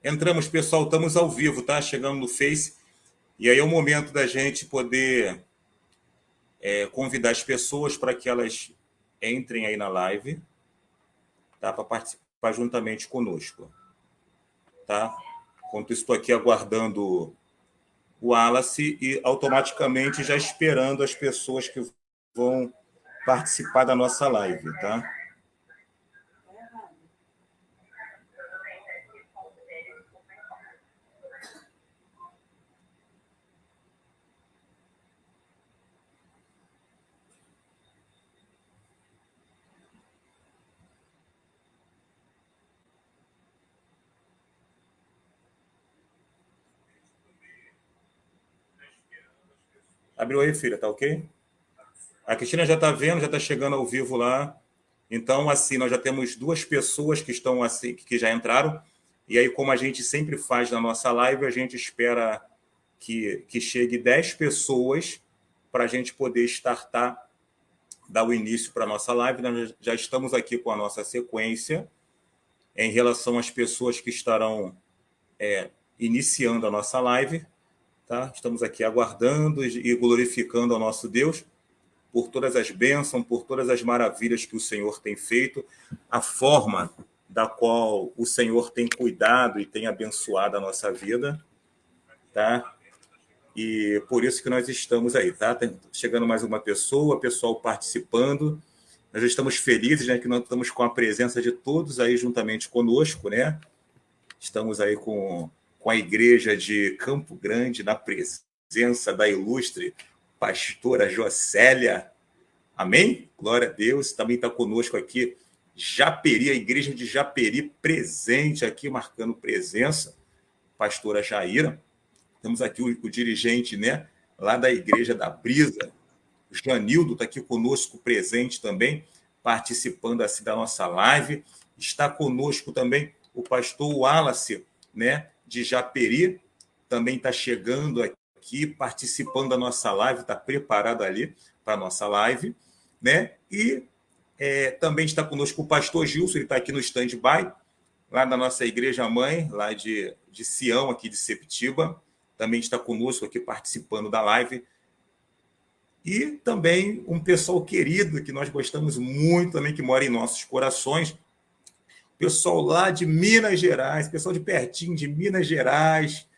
Entramos, pessoal, estamos ao vivo, tá? Chegando no Face. E aí é o momento da gente poder convidar as pessoas para que elas entrem aí na live, tá? Para participar juntamente conosco, tá? Enquanto estou aqui aguardando o Wallace e automaticamente já esperando as pessoas que vão participar da nossa live, tá? Abriu aí, filha, tá ok? A Cristina já está vendo, já está chegando ao vivo lá. Então, assim, nós já temos 2 pessoas que estão assim, que já entraram. E aí, como a gente sempre faz na nossa live, a gente espera que chegue 10 pessoas para a gente poder startar, dar o início para a nossa live. Nós já estamos aqui com a nossa sequência em relação às pessoas que estarão iniciando a nossa live. Tá? Estamos aqui aguardando e glorificando ao nosso Deus por todas as bênçãos, por todas as maravilhas que o Senhor tem feito, a forma da qual o Senhor tem cuidado e tem abençoado a nossa vida, tá? E por isso que nós estamos aí, tá? Chegando mais uma pessoa, pessoal participando. Nós estamos felizes, né, que nós estamos com a presença de todos aí juntamente conosco, né? Estamos aí com a igreja de Campo Grande, na presença da ilustre pastora Jocélia. Amém? Glória a Deus. Também está conosco aqui Japeri, a igreja de Japeri, presente aqui, marcando presença. Pastora Jaira. Temos aqui o dirigente, né, lá da igreja da Brisa. O Janildo está aqui conosco, presente também, participando assim da nossa live. Está conosco também o pastor Wallace, né, de Japeri. Também está chegando aqui, participando da nossa live, está preparado ali para a nossa live, né? E também está conosco o pastor Gilson, ele está aqui no stand-by, lá da nossa igreja mãe, lá de Sião, aqui de Septiba, também está conosco aqui participando da live. E também um pessoal querido, que nós gostamos muito também, que mora em nossos corações, pessoal lá de Minas Gerais, pessoal de pertinho de Minas Gerais,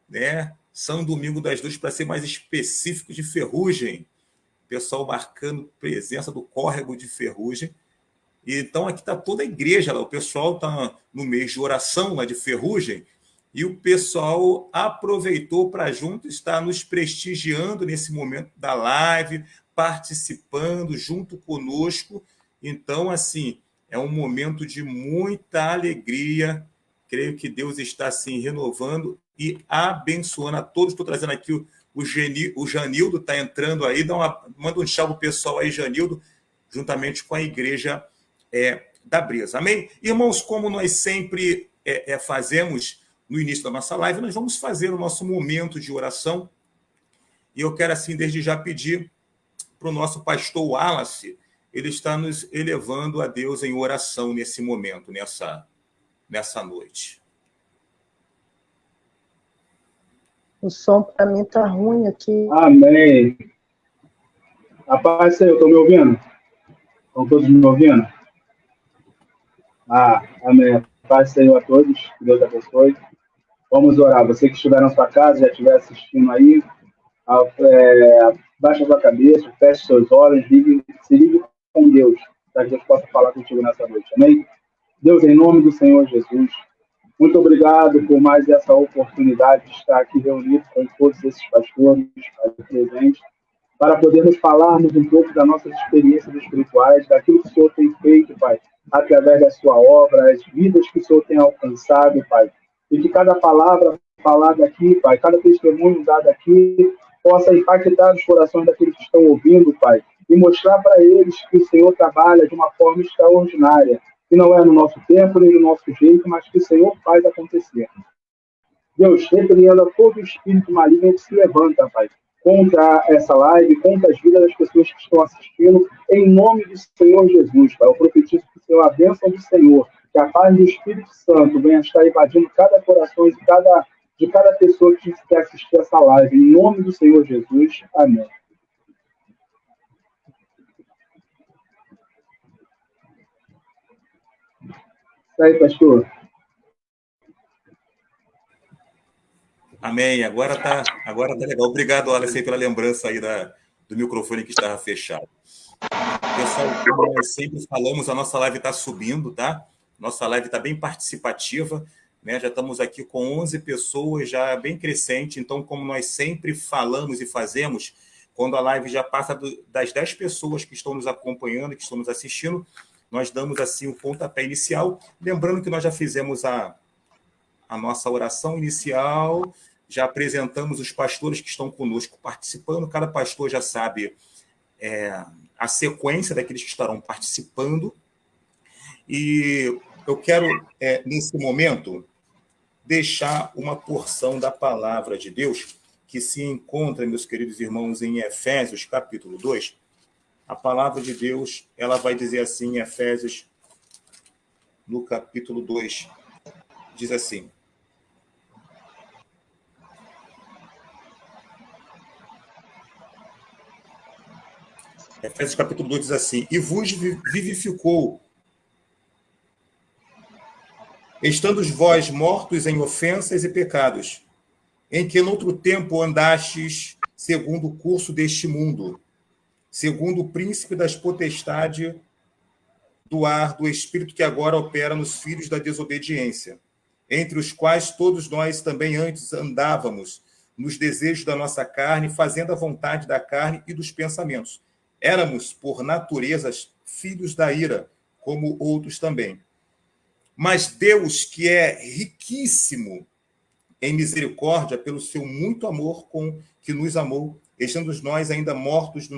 né? São Domingo das Dores, para ser mais específico, de Ferrugem. Pessoal marcando presença do córrego de Ferrugem. Então, aqui está toda a igreja lá. O pessoal está no mês de oração lá de Ferrugem e o pessoal aproveitou para junto estar nos prestigiando nesse momento da live, participando junto conosco. Então, assim, é um momento de muita alegria. Creio que Deus está, assim, renovando e abençoando a todos. Estou trazendo aqui o Janildo, está entrando aí. Manda um tchau para o pessoal aí, Janildo, juntamente com a igreja da Brisa. Amém? Irmãos, como nós sempre fazemos no início da nossa live, nós vamos fazer o nosso momento de oração. E eu quero, assim, desde já pedir para o nosso pastor Wallace, ele está nos elevando a Deus em oração nesse momento, nessa noite. O som para mim está ruim aqui. Amém. Rapaz, estão me ouvindo? Estão todos me ouvindo? Amém. Paz Senhor a todos, que Deus abençoe. Vamos orar. Você que estiver na sua casa, já estiver assistindo aí, baixa a sua cabeça, feche seus olhos, se ligue com Deus, para que Deus possa falar contigo nessa noite. Amém? Deus, em nome do Senhor Jesus, muito obrigado por mais essa oportunidade de estar aqui reunido com todos esses pastores presentes, para podermos falarmos um pouco das nossas experiências espirituais, daquilo que o Senhor tem feito, Pai, através da sua obra, as vidas que o Senhor tem alcançado, Pai. E que cada palavra falada aqui, Pai, cada testemunho dado aqui, possa impactar os corações daqueles que estão ouvindo, Pai, e mostrar para eles que o Senhor trabalha de uma forma extraordinária, que não é no nosso tempo, nem no nosso jeito, mas que o Senhor faz acontecer. Deus, repreenda todo o espírito maligno que se levanta, Pai, contra essa live, contra as vidas das pessoas que estão assistindo, em nome do Senhor Jesus, Pai. Eu profetizo que o Senhor, a bênção do Senhor, Que a paz do Espírito Santo venha estar invadindo cada coração de cada pessoa que quer assistir essa live. Em nome do Senhor Jesus. Amém. E aí, pastor? Amém. Agora tá legal. Obrigado, Alice, pela lembrança aí do microfone que estava fechado. Pessoal, como nós sempre falamos, a nossa live está subindo, tá? Nossa live está bem participativa, né? Já estamos aqui com 11 pessoas, já bem crescente. Então, como nós sempre falamos e fazemos, quando a live já passa das 10 pessoas que estão nos acompanhando, que estão nos assistindo, nós damos assim o pontapé inicial. Lembrando que nós já fizemos a nossa oração inicial, já apresentamos os pastores que estão conosco participando, cada pastor já sabe a sequência daqueles que estarão participando. E eu quero, nesse momento, deixar uma porção da palavra de Deus que se encontra, meus queridos irmãos, em Efésios, capítulo 2. A palavra de Deus, ela vai dizer assim, em Efésios, no capítulo 2, diz assim: Efésios capítulo 2 diz assim: e vos vivificou, estando vós mortos em ofensas e pecados, em que noutro tempo andastes segundo o curso deste mundo, segundo o príncipe das potestades do ar, do espírito que agora opera nos filhos da desobediência, entre os quais todos nós também antes andávamos nos desejos da nossa carne, fazendo a vontade da carne e dos pensamentos. Éramos, por natureza, filhos da ira, como outros também. Mas Deus, que é riquíssimo em misericórdia, pelo seu muito amor com que nos amou, estando nós ainda mortos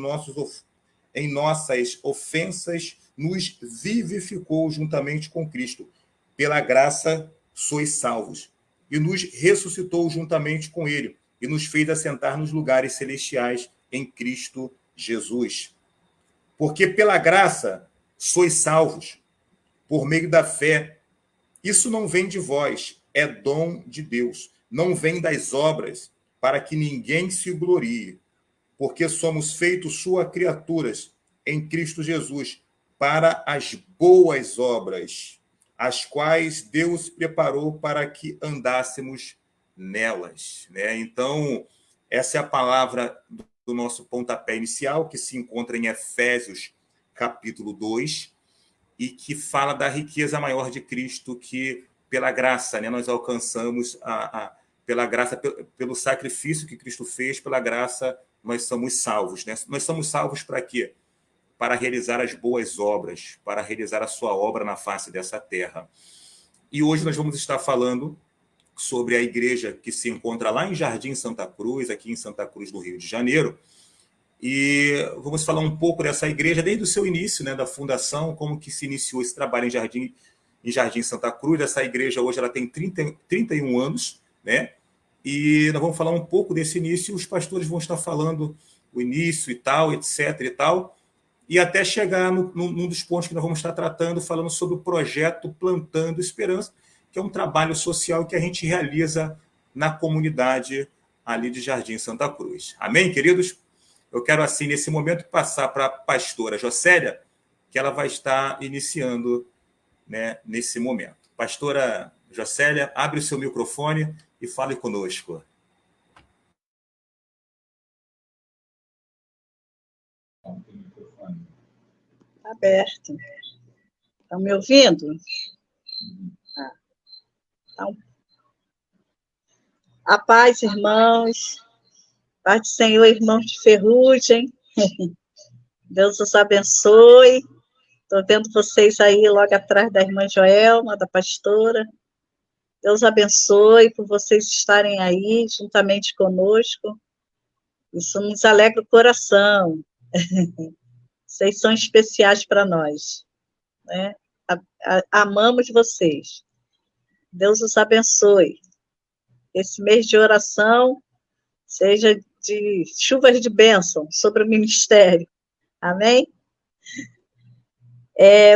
em nossas ofensas, nos vivificou juntamente com Cristo. Pela graça sois salvos. E nos ressuscitou juntamente com ele, e nos fez assentar nos lugares celestiais em Cristo Jesus. Porque pela graça sois salvos, por meio da fé. Isso não vem de vós, é dom de Deus. Não vem das obras, para que ninguém se glorie. Porque somos feitos suas criaturas em Cristo Jesus, para as boas obras, as quais Deus preparou para que andássemos nelas. Né? Então, essa é a palavra do nosso pontapé inicial, que se encontra em Efésios, capítulo 2, e que fala da riqueza maior de Cristo, que pela graça, né, nós alcançamos, pela graça, pelo sacrifício que Cristo fez, pela graça nós somos salvos. Né? Nós somos salvos para quê? Para realizar as boas obras, para realizar a sua obra na face dessa terra. E hoje nós vamos estar falando sobre a igreja que se encontra lá em Jardim Santa Cruz, aqui em Santa Cruz do Rio de Janeiro, e vamos falar um pouco dessa igreja desde o seu início, né, da fundação, como que se iniciou esse trabalho em Jardim Santa Cruz. Essa igreja hoje ela tem 31 anos, né? E nós vamos falar um pouco desse início, os pastores vão estar falando o início e tal, etc. e tal, e até chegar num dos pontos que nós vamos estar tratando, falando sobre o projeto Plantando Esperança, que é um trabalho social que a gente realiza na comunidade ali de Jardim Santa Cruz. Amém, queridos? Eu quero, assim, nesse momento, passar para a pastora Jocélia, que ela vai estar iniciando, né, nesse momento. Pastora Jocélia, abre o seu microfone e fale conosco. Aberto. Estão me ouvindo? Então, a paz, irmãos. Paz do Senhor, irmãos de Ferrugem. Deus os abençoe. Estou vendo vocês aí logo atrás da irmã Joelma, da pastora. Deus abençoe por vocês estarem aí juntamente conosco. Isso nos alegra o coração. Vocês são especiais para nós. Né? Amamos vocês. Deus os abençoe. Esse mês de oração seja de chuvas de bênção sobre o ministério. Amém?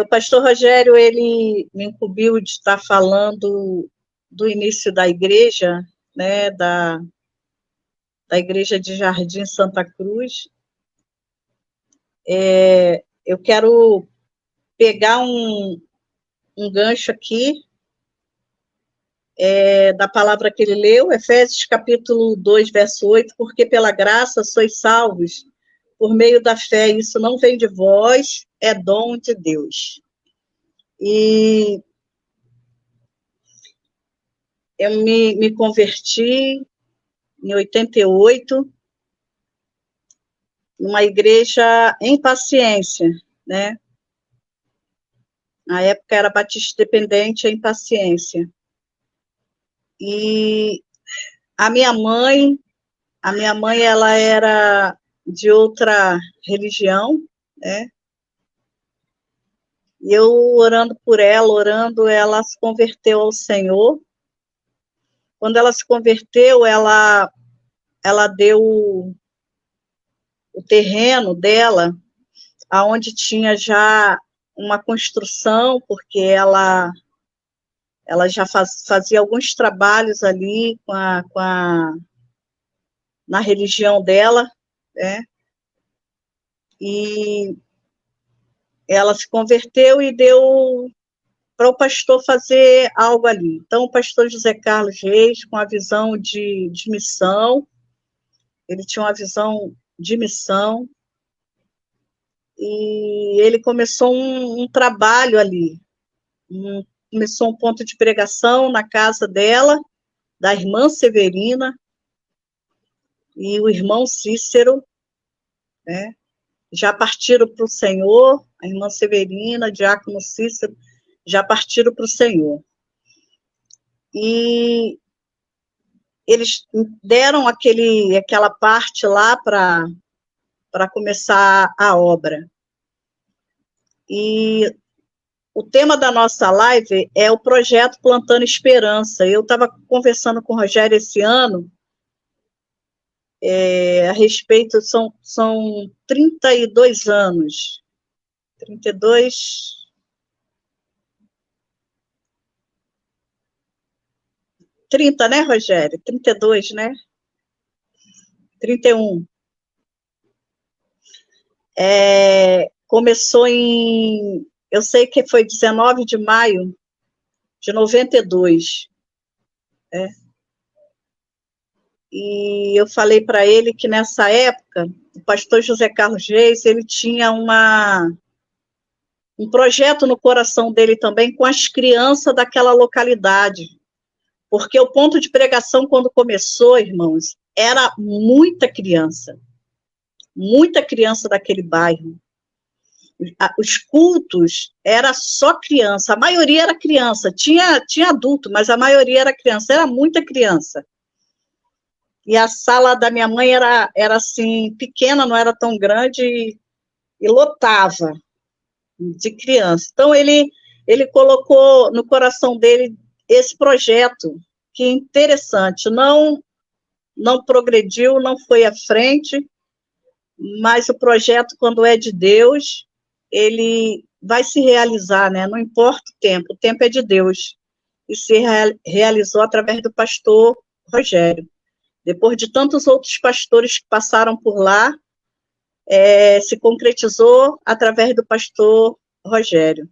O pastor Rogério, ele me incumbiu de estar falando do início da igreja, né, da igreja de Jardim Santa Cruz. Eu quero pegar um gancho aqui, da palavra que ele leu, Efésios capítulo 2, verso 8, porque pela graça sois salvos por meio da fé, isso não vem de vós, é dom de Deus. E eu me converti em 88, numa igreja em Paciência, né? Na época era Batista Dependente em Paciência. E a minha mãe, ela era de outra religião, né? E eu orando por ela, ela se converteu ao Senhor. Quando ela se converteu, ela deu o terreno dela, aonde tinha já uma construção, porque ela já fazia alguns trabalhos ali na religião dela, né? E ela se converteu e deu para o pastor fazer algo ali. Então, o pastor José Carlos Reis, com a visão de missão, ele tinha uma visão de missão, e ele começou um trabalho ali, começou um ponto de pregação na casa dela, da irmã Severina, e o irmão Cícero, né, já partiram para o Senhor, a irmã Severina, diácono Cícero, já partiram para o Senhor. E eles deram aquela parte lá para começar a obra. E o tema da nossa live é o projeto Plantando Esperança. Eu estava conversando com o Rogério esse ano, a respeito, são 32 anos. 32... 30, né, Rogério? 32, né? 31. Começou eu sei que foi 19 de maio de 92. E eu falei para ele que nessa época, o pastor José Carlos Reis, ele tinha um projeto no coração dele também com as crianças daquela localidade. Porque o ponto de pregação, quando começou, irmãos, era muita criança daquele bairro. Os cultos era só criança, a maioria era criança, tinha adulto, mas a maioria era criança, era muita criança. E a sala da minha mãe era assim, pequena, não era tão grande, e lotava de criança. Então, ele colocou no coração dele esse projeto, que é interessante, não progrediu, não foi à frente, mas o projeto, quando é de Deus, ele vai se realizar, né? Não importa o tempo é de Deus, e se realizou através do pastor Rogério. Depois de tantos outros pastores que passaram por lá, se concretizou através do pastor Rogério.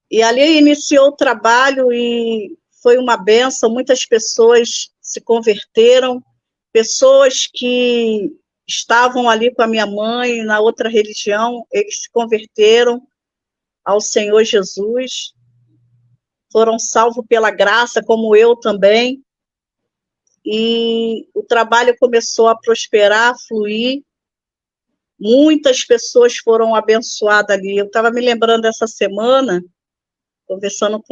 E ali iniciou o trabalho e foi uma bênção, muitas pessoas se converteram, pessoas que estavam ali com a minha mãe, na outra religião, eles se converteram ao Senhor Jesus, foram salvos pela graça, como eu também, e o trabalho começou a prosperar, a fluir, muitas pessoas foram abençoadas ali. Eu estava me lembrando dessa semana, conversando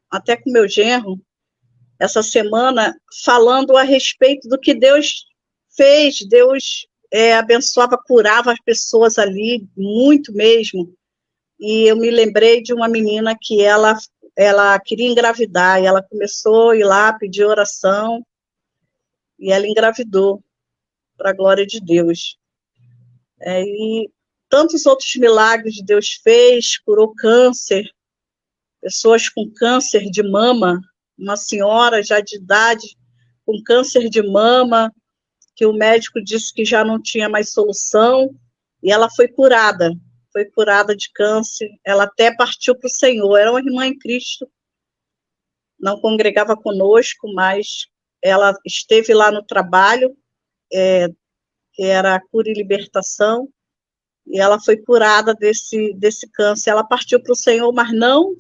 até com meu genro, essa semana, falando a respeito do que Deus fez. Deus abençoava, curava as pessoas ali, muito mesmo. E eu me lembrei de uma menina que ela queria engravidar, e ela começou a ir lá, pedir oração, e ela engravidou, para a glória de Deus. tantos outros milagres Deus fez, curou câncer, pessoas com câncer de mama, uma senhora já de idade com câncer de mama, que o médico disse que já não tinha mais solução, e ela foi curada de câncer, ela até partiu para o Senhor, era uma irmã em Cristo, não congregava conosco, mas ela esteve lá no trabalho, que era cura e libertação, e ela foi curada desse câncer, ela partiu para o Senhor, mas não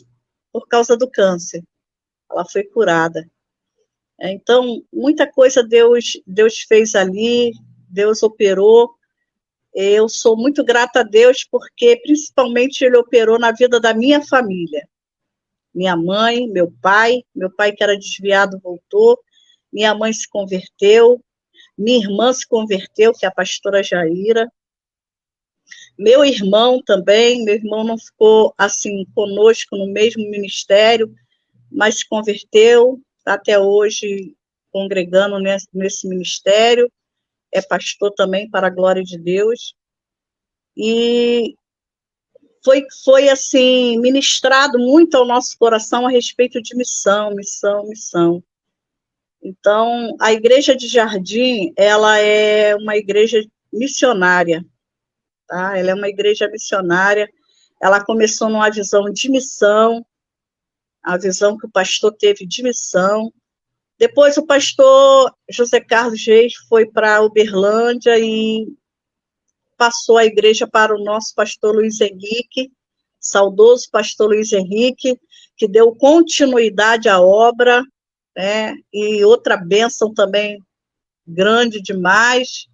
por causa do câncer, ela foi curada. Então, muita coisa Deus fez ali, Deus operou. Eu sou muito grata a Deus, porque principalmente Ele operou na vida da minha família. Minha mãe, meu pai que era desviado voltou, minha mãe se converteu, minha irmã se converteu, que é a pastora Jaira. Meu irmão também, meu irmão não ficou assim conosco no mesmo ministério, mas se converteu, está até hoje congregando nesse ministério, é pastor também, para a glória de Deus, e foi assim, ministrado muito ao nosso coração a respeito de missão. Então, a Igreja de Jardim, ela é uma igreja missionária, tá? Ela é uma igreja missionária, ela começou numa visão de missão, a visão que o pastor teve de missão. Depois o pastor José Carlos Reis foi para Uberlândia e passou a igreja para o nosso pastor Luiz Henrique, saudoso pastor Luiz Henrique, que deu continuidade à obra, né? E outra bênção também grande demais,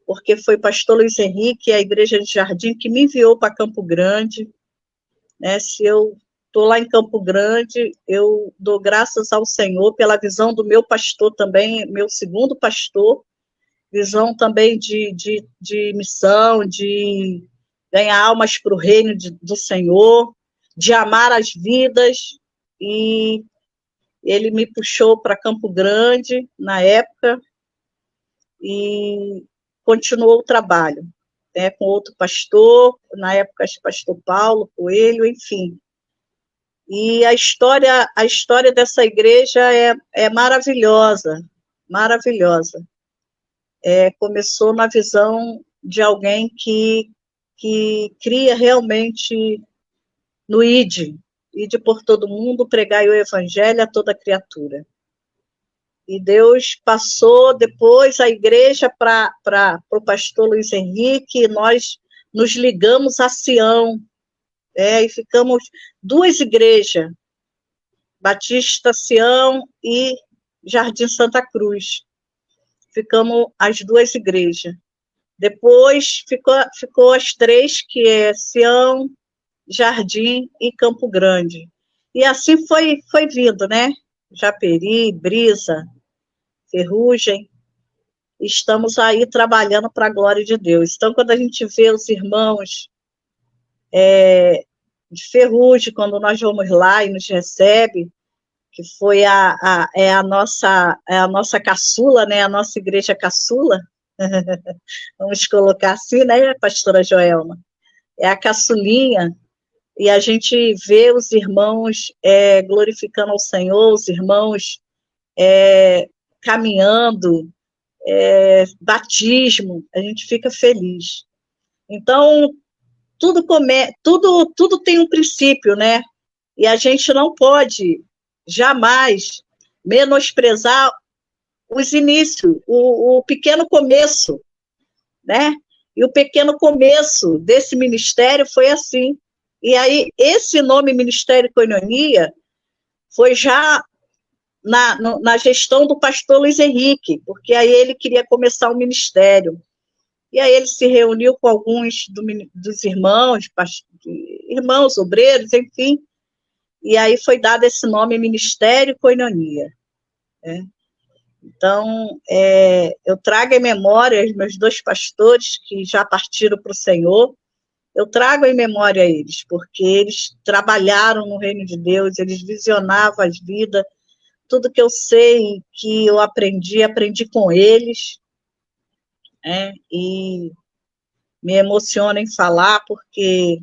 porque foi pastor Luiz Henrique e a Igreja de Jardim que me enviou para Campo Grande, né? Se eu estou lá em Campo Grande, eu dou graças ao Senhor pela visão do meu pastor também, meu segundo pastor, visão também de missão, de ganhar almas para o reino do Senhor, de amar as vidas, e ele me puxou para Campo Grande, na época, e continuou o trabalho, né, com outro pastor, na época, pastor Paulo Coelho, enfim. E a história dessa igreja é maravilhosa, maravilhosa. Começou na visão de alguém que cria realmente no ide por todo mundo, pregai o evangelho a toda criatura. E Deus passou depois a igreja para o pastor Luiz Henrique, e nós nos ligamos a Sião, e ficamos duas igrejas, Batista Sião e Jardim Santa Cruz. Ficamos as duas igrejas. Depois ficou as três, que é Sião, Jardim e Campo Grande. E assim foi vindo, né? Japeri, Brisa, Ferrugem. Estamos aí trabalhando para a glória de Deus. Então, quando a gente vê os irmãos de Ferrugem, quando nós vamos lá e nos recebe, que foi a nossa caçula, né? A nossa igreja caçula, vamos colocar assim, né, pastora Joelma? É a caçulinha, e a gente vê os irmãos glorificando ao Senhor, os irmãos caminhando, batismo, a gente fica feliz. Então, tudo tem um princípio, né? E a gente não pode jamais menosprezar os inícios, o pequeno começo, né? E o pequeno começo desse ministério foi assim. E aí, esse nome Ministério Koinonia foi já na gestão do pastor Luiz Henrique, porque aí ele queria começar o ministério. E aí ele se reuniu com alguns dos irmãos, obreiros, enfim, e aí foi dado esse nome Ministério Koinonia. Né? Então, eu trago em memória os meus dois pastores que já partiram para o Senhor, eu trago em memória eles, porque eles trabalharam no reino de Deus, eles visionavam as vidas, tudo que eu sei, que eu aprendi com eles, e me emociono em falar, porque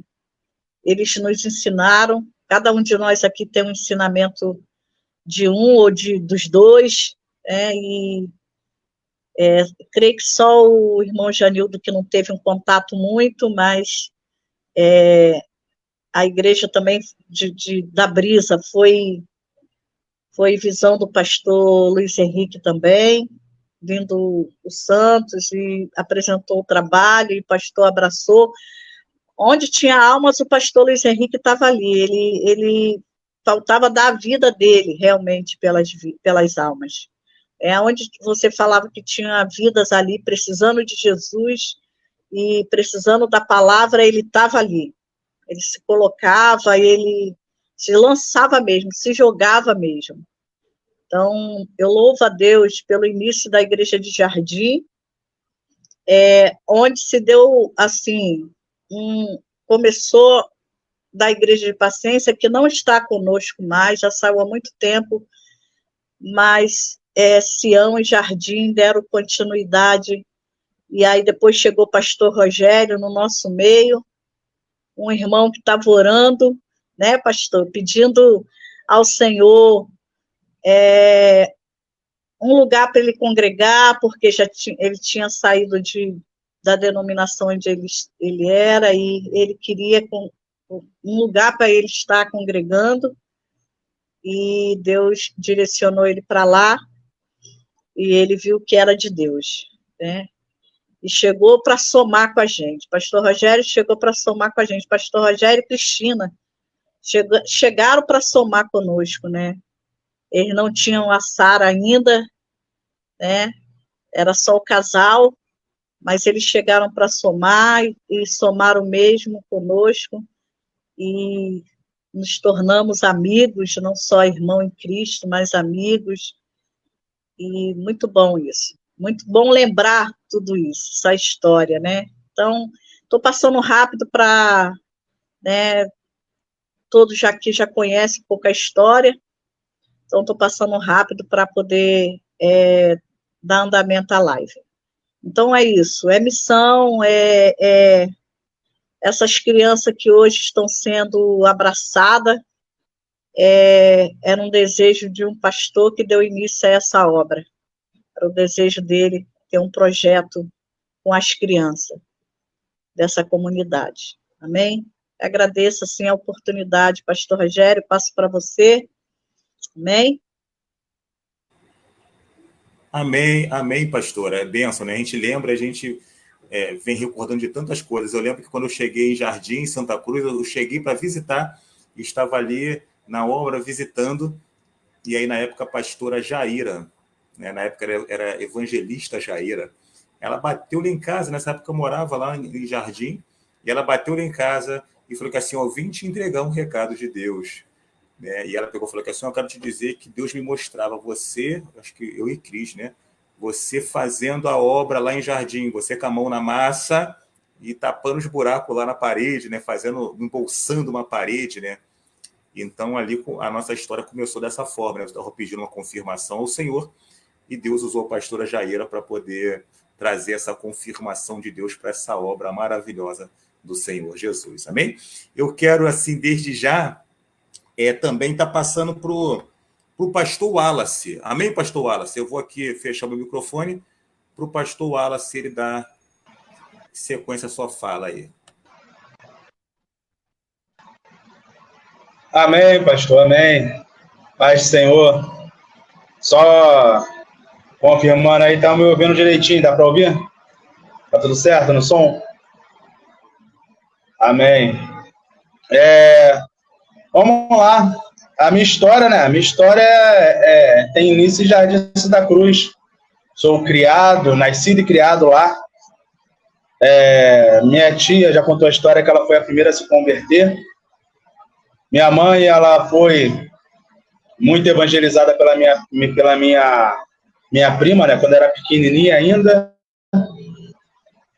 eles nos ensinaram, cada um de nós aqui tem um ensinamento de um ou dos dois, e creio que só o irmão Janildo que não teve um contato muito, mas a igreja também da Brisa foi visão do pastor Luiz Henrique também, vindo o Santos, e apresentou o trabalho, e o pastor abraçou. Onde tinha almas, o pastor Luiz Henrique estava ali, ele faltava dar a vida dele, realmente, pelas almas. Onde você falava que tinha vidas ali, precisando de Jesus, e precisando da palavra, ele estava ali. Ele se colocava, ele se lançava mesmo, se jogava mesmo. Então, eu louvo a Deus pelo início da Igreja de Jardim, onde se deu, assim, começou da Igreja de Paciência, que não está conosco mais, já saiu há muito tempo, mas Sião e Jardim deram continuidade, e aí depois chegou o pastor Rogério no nosso meio, um irmão que estava orando, né, pastor, pedindo ao Senhor um lugar para ele congregar, porque ele tinha saído da denominação onde ele era, e ele queria um lugar para ele estar congregando, e Deus direcionou ele para lá, e ele viu que era de Deus, né? E chegou para somar com a gente. Pastor Rogério chegou para somar com a gente. Pastor Rogério e Cristina chegaram para somar conosco, né? Eles não tinham a Sara ainda, né? Era só o casal, mas eles chegaram para somar e somaram mesmo conosco, e nos tornamos amigos, não só irmão em Cristo, mas amigos, e muito bom isso. Muito bom lembrar tudo isso, essa história, né? Então, estou passando rápido para, né, todos aqui já conhecem um pouco a história, então estou passando rápido para poder dar andamento à live. Então, é isso, missão, essas crianças que hoje estão sendo abraçadas, era um desejo de um pastor que deu início a essa obra. Era o desejo dele ter um projeto com as crianças dessa comunidade. Amém? Agradeço, assim, a oportunidade, pastor Rogério, passo para você. Amém? Amém, amém, pastora. É bênção, né? A gente lembra, a gente vem recordando de tantas coisas. Eu lembro que quando eu cheguei em Jardim, em Santa Cruz, eu cheguei para visitar, e estava ali na obra visitando, e aí na época a pastora Jaira, né? Na época era evangelista Jaira, ela bateu lá em casa, nessa época eu morava lá em Jardim, e ela bateu lá em casa e falou que assim, eu vim te entregar um recado de Deus. Né? E ela pegou e falou que assim, eu quero te dizer que Deus me mostrava você, acho que eu e Cris, né? Você fazendo a obra lá em Jardim, você com a mão na massa e tapando os buracos lá na parede, né? Embolsando uma parede, né? Então ali a nossa história começou dessa forma, né? Eu estava pedindo uma confirmação ao Senhor, e Deus usou a pastora Jaira para poder trazer essa confirmação de Deus para essa obra maravilhosa do Senhor Jesus. Amém? Eu quero, assim, desde já, também estar passando para o pastor Wallace. Amém, pastor Wallace? Eu vou aqui fechar o meu microfone para o pastor Wallace, ele dar sequência à sua fala aí. Amém, pastor, amém. Paz do Senhor. Só confirmando aí, tá me ouvindo direitinho, dá para ouvir? Tá tudo certo no som? Amém. Vamos lá. A minha história, né? A minha história tem início em Jardim Santa Cruz. Sou nascido e criado lá. Minha tia já contou a história que ela foi a primeira a se converter. Minha mãe, ela foi muito evangelizada pela minha prima, né? Quando era pequenininha ainda.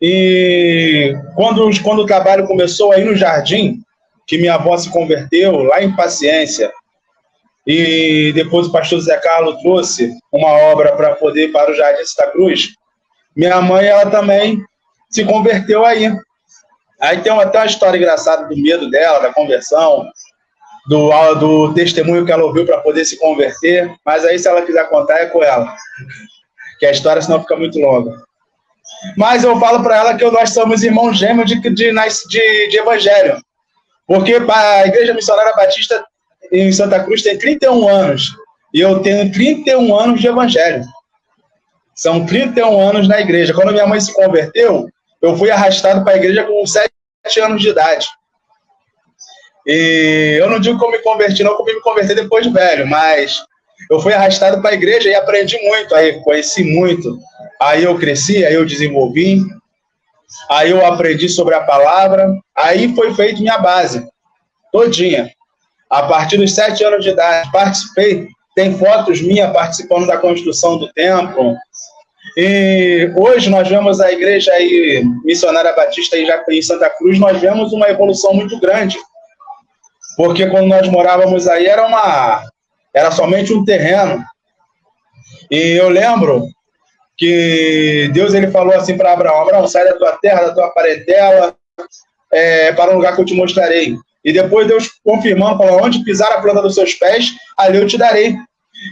E quando o trabalho começou aí no Jardim, que minha avó se converteu lá em Paciência, e depois o pastor Zé Carlos trouxe uma obra para poder ir para o Jardim Santa Cruz, minha mãe, ela também se converteu aí. Aí tem até uma história engraçada do medo dela, da conversão, do testemunho que ela ouviu para poder se converter, mas aí se ela quiser contar é com ela, que a história senão fica muito longa. Mas eu falo para ela que nós somos irmãos gêmeos de evangelho, porque a Igreja Missionária Batista em Santa Cruz tem 31 anos, e eu tenho 31 anos de evangelho. São 31 anos na igreja. Quando minha mãe se converteu, eu fui arrastado para a igreja com 7 anos de idade. E eu não digo que eu me converti, não, que eu me converti depois de velho, mas eu fui arrastado para a igreja e aprendi muito, aí conheci muito. Aí eu cresci, aí eu desenvolvi, aí eu aprendi sobre a palavra, aí foi feita minha base, todinha. A partir dos 7 anos de idade, participei, tem fotos minhas participando da construção do templo. E hoje nós vemos a igreja aí, Missionária Batista aí já em Santa Cruz, nós vemos uma evolução muito grande. Porque quando nós morávamos aí era somente um terreno. E eu lembro que Deus ele falou assim para Abraão: Abraão, sai da tua terra, da tua parentela, para um lugar que eu te mostrarei. E depois Deus confirmando, falou: onde pisar a planta dos seus pés, ali eu te darei.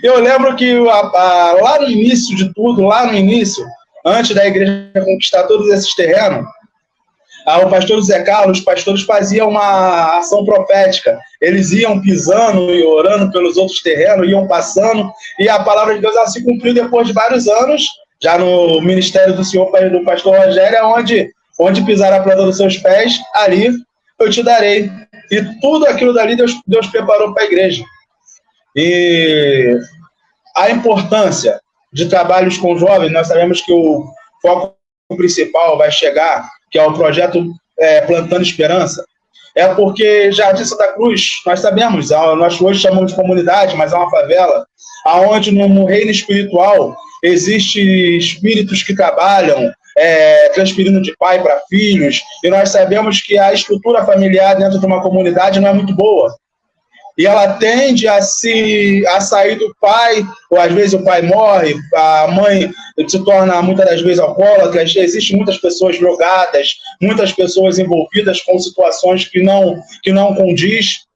Eu lembro que lá no início de tudo, lá no início, antes da igreja conquistar todos esses terrenos, o pastor Zé Carlos, os pastores faziam uma ação profética. Eles iam pisando e orando pelos outros terrenos, iam passando, e a palavra de Deus ela se cumpriu depois de vários anos, já no ministério do senhor, do pastor Rogério, onde pisar a planta dos seus pés, ali eu te darei. E tudo aquilo dali Deus preparou para a igreja. E a importância de trabalhos com jovens, nós sabemos que o foco principal vai chegar, que é o projeto Plantando Esperança, é porque Jardim Santa Cruz, nós sabemos, nós hoje chamamos de comunidade, mas é uma favela, onde no reino espiritual existem espíritos que trabalham, transferindo de pai para filhos, e nós sabemos que a estrutura familiar dentro de uma comunidade não é muito boa. E ela tende a sair do pai, ou às vezes o pai morre, a mãe se torna muitas das vezes alcoólatra, existem muitas pessoas drogadas, muitas pessoas envolvidas com situações que não condiz.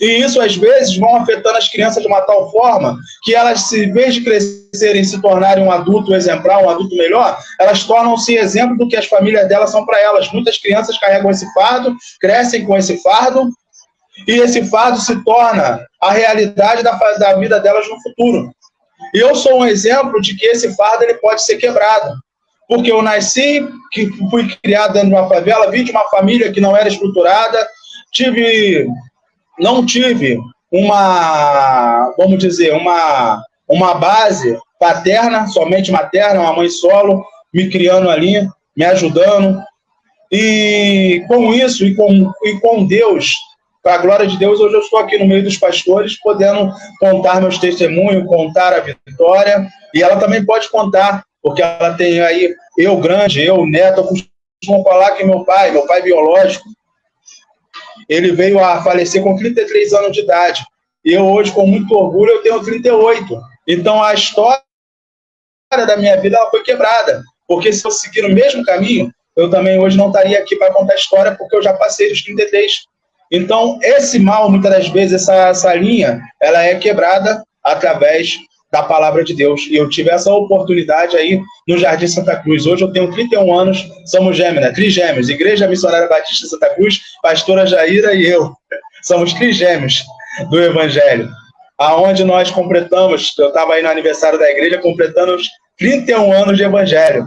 E isso às vezes vão afetando as crianças de uma tal forma que elas, em vez de crescerem e se tornarem um adulto exemplar, um adulto melhor, elas tornam-se exemplo do que as famílias delas são para elas. Muitas crianças carregam esse fardo, crescem com esse fardo, e esse fardo se torna a realidade da vida delas no futuro. E eu sou um exemplo de que esse fardo ele pode ser quebrado. Porque eu nasci, que fui criado dentro de uma favela, vim de uma família que não era estruturada, não tive uma base paterna, somente materna, uma mãe solo, me criando ali, me ajudando. E com isso, e com Deus, para a glória de Deus, hoje eu estou aqui no meio dos pastores, podendo contar meus testemunhos, contar a vitória, e ela também pode contar, porque ela tem aí, eu neto, eu costumo falar que meu pai biológico, ele veio a falecer com 33 anos de idade, e eu hoje, com muito orgulho, eu tenho 38. Então, a história da minha vida ela foi quebrada, porque se eu seguir o mesmo caminho, eu também hoje não estaria aqui para contar a história, porque eu já passei dos 33. Então, esse mal, muitas das vezes, essa linha, ela é quebrada através da palavra de Deus. E eu tive essa oportunidade aí no Jardim Santa Cruz. Hoje eu tenho 31 anos, somos gêmeos, né? Trigêmeos. Igreja Missionária Batista Santa Cruz, pastora Jaira e eu. Somos trigêmeos do Evangelho. Aonde nós completamos, eu estava aí no aniversário da igreja, completamos 31 anos de Evangelho.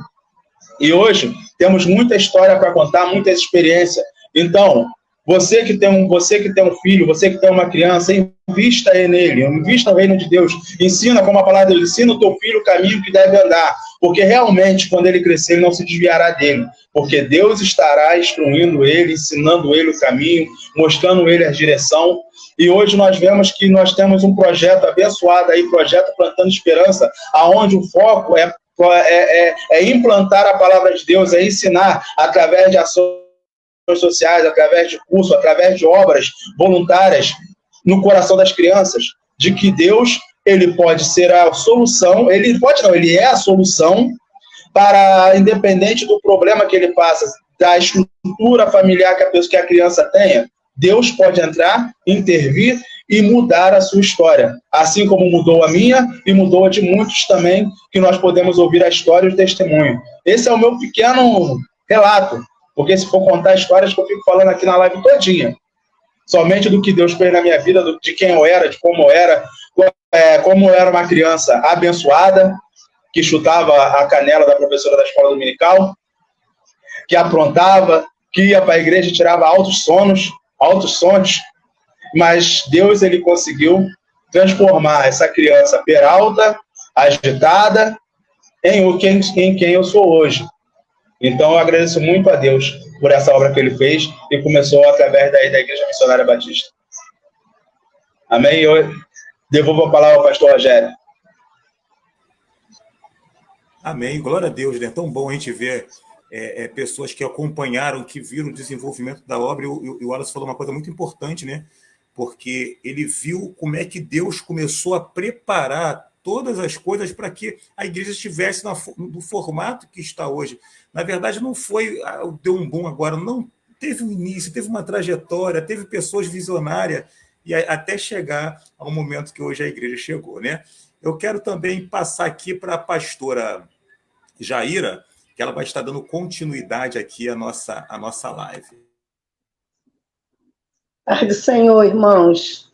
E hoje temos muita história para contar, muita experiência. Então, você que tem um filho, você que tem uma criança, invista nele, invista no reino de Deus, ensina, como a palavra de Deus, ensina o teu filho o caminho que deve andar, porque realmente, quando ele crescer, ele não se desviará dele, porque Deus estará instruindo ele, ensinando ele o caminho, mostrando ele a direção. E hoje nós vemos que nós temos um projeto abençoado aí, projeto Plantando Esperança, aonde o foco é implantar a palavra de Deus, é ensinar através de ações sociais, através de cursos, através de obras voluntárias no coração das crianças, de que Deus, ele pode ser a solução, ele é a solução para, independente do problema que ele passa, da estrutura familiar que a criança tenha, Deus pode entrar, intervir e mudar a sua história. Assim como mudou a minha e mudou a de muitos também, que nós podemos ouvir a história e o testemunho. Esse é o meu pequeno relato, porque se for contar histórias que eu fico falando aqui na live todinha, somente do que Deus fez na minha vida, de quem eu era, de como eu era uma criança abençoada, que chutava a canela da professora da escola dominical, que aprontava, que ia para a igreja e tirava altos sons, mas Deus, ele conseguiu transformar essa criança peralta, agitada, em quem eu sou hoje. Então, eu agradeço muito a Deus por essa obra que ele fez e começou através da Igreja Missionária Batista. Amém? Eu devolvo a palavra ao pastor Rogério. Amém. Glória a Deus, né? É tão bom a gente ver pessoas que acompanharam, que viram o desenvolvimento da obra. E o Wallace falou uma coisa muito importante, né? Porque ele viu como é que Deus começou a preparar todas as coisas para que a igreja estivesse no formato que está hoje. Na verdade, não foi deu um boom agora, não teve um início, teve uma trajetória, teve pessoas visionárias, e até chegar ao momento que hoje a igreja chegou, né? Eu quero também passar aqui para a pastora Jaira, que ela vai estar dando continuidade aqui à nossa live. Pai do Senhor, irmãos.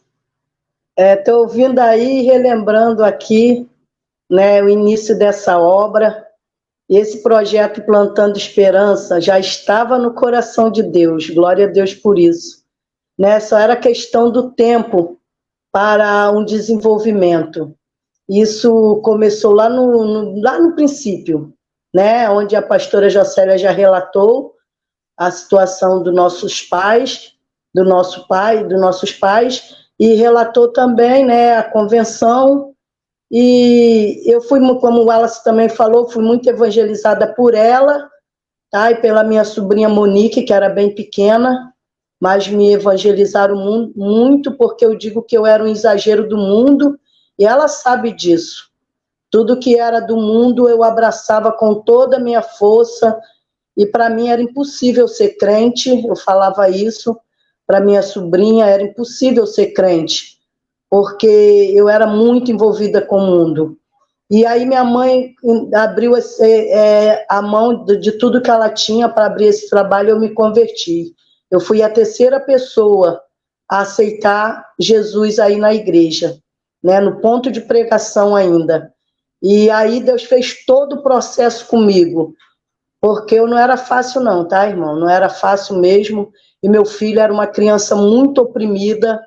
Estou ouvindo aí, relembrando aqui, né, o início dessa obra. Esse projeto Plantando Esperança já estava no coração de Deus, glória a Deus por isso. Né? Só era questão do tempo para um desenvolvimento. Isso começou lá no princípio, né, onde a pastora Jocélia já relatou a situação dos nossos pais, nossos pais, e relatou também, né, a convenção, e eu fui, como o Wallace também falou, fui muito evangelizada por ela, tá, e pela minha sobrinha Monique, que era bem pequena, mas me evangelizaram muito, porque eu digo que eu era um exagero do mundo, e ela sabe disso. Tudo que era do mundo eu abraçava com toda a minha força, e para mim era impossível ser crente, eu falava isso para minha sobrinha, era impossível ser crente, porque eu era muito envolvida com o mundo. E aí minha mãe abriu a mão de tudo que ela tinha para abrir esse trabalho, eu me converti. Eu fui a terceira pessoa a aceitar Jesus aí na igreja, né, no ponto de pregação ainda. E aí Deus fez todo o processo comigo, porque eu não era fácil não, tá, irmão? Não era fácil mesmo, e meu filho era uma criança muito oprimida,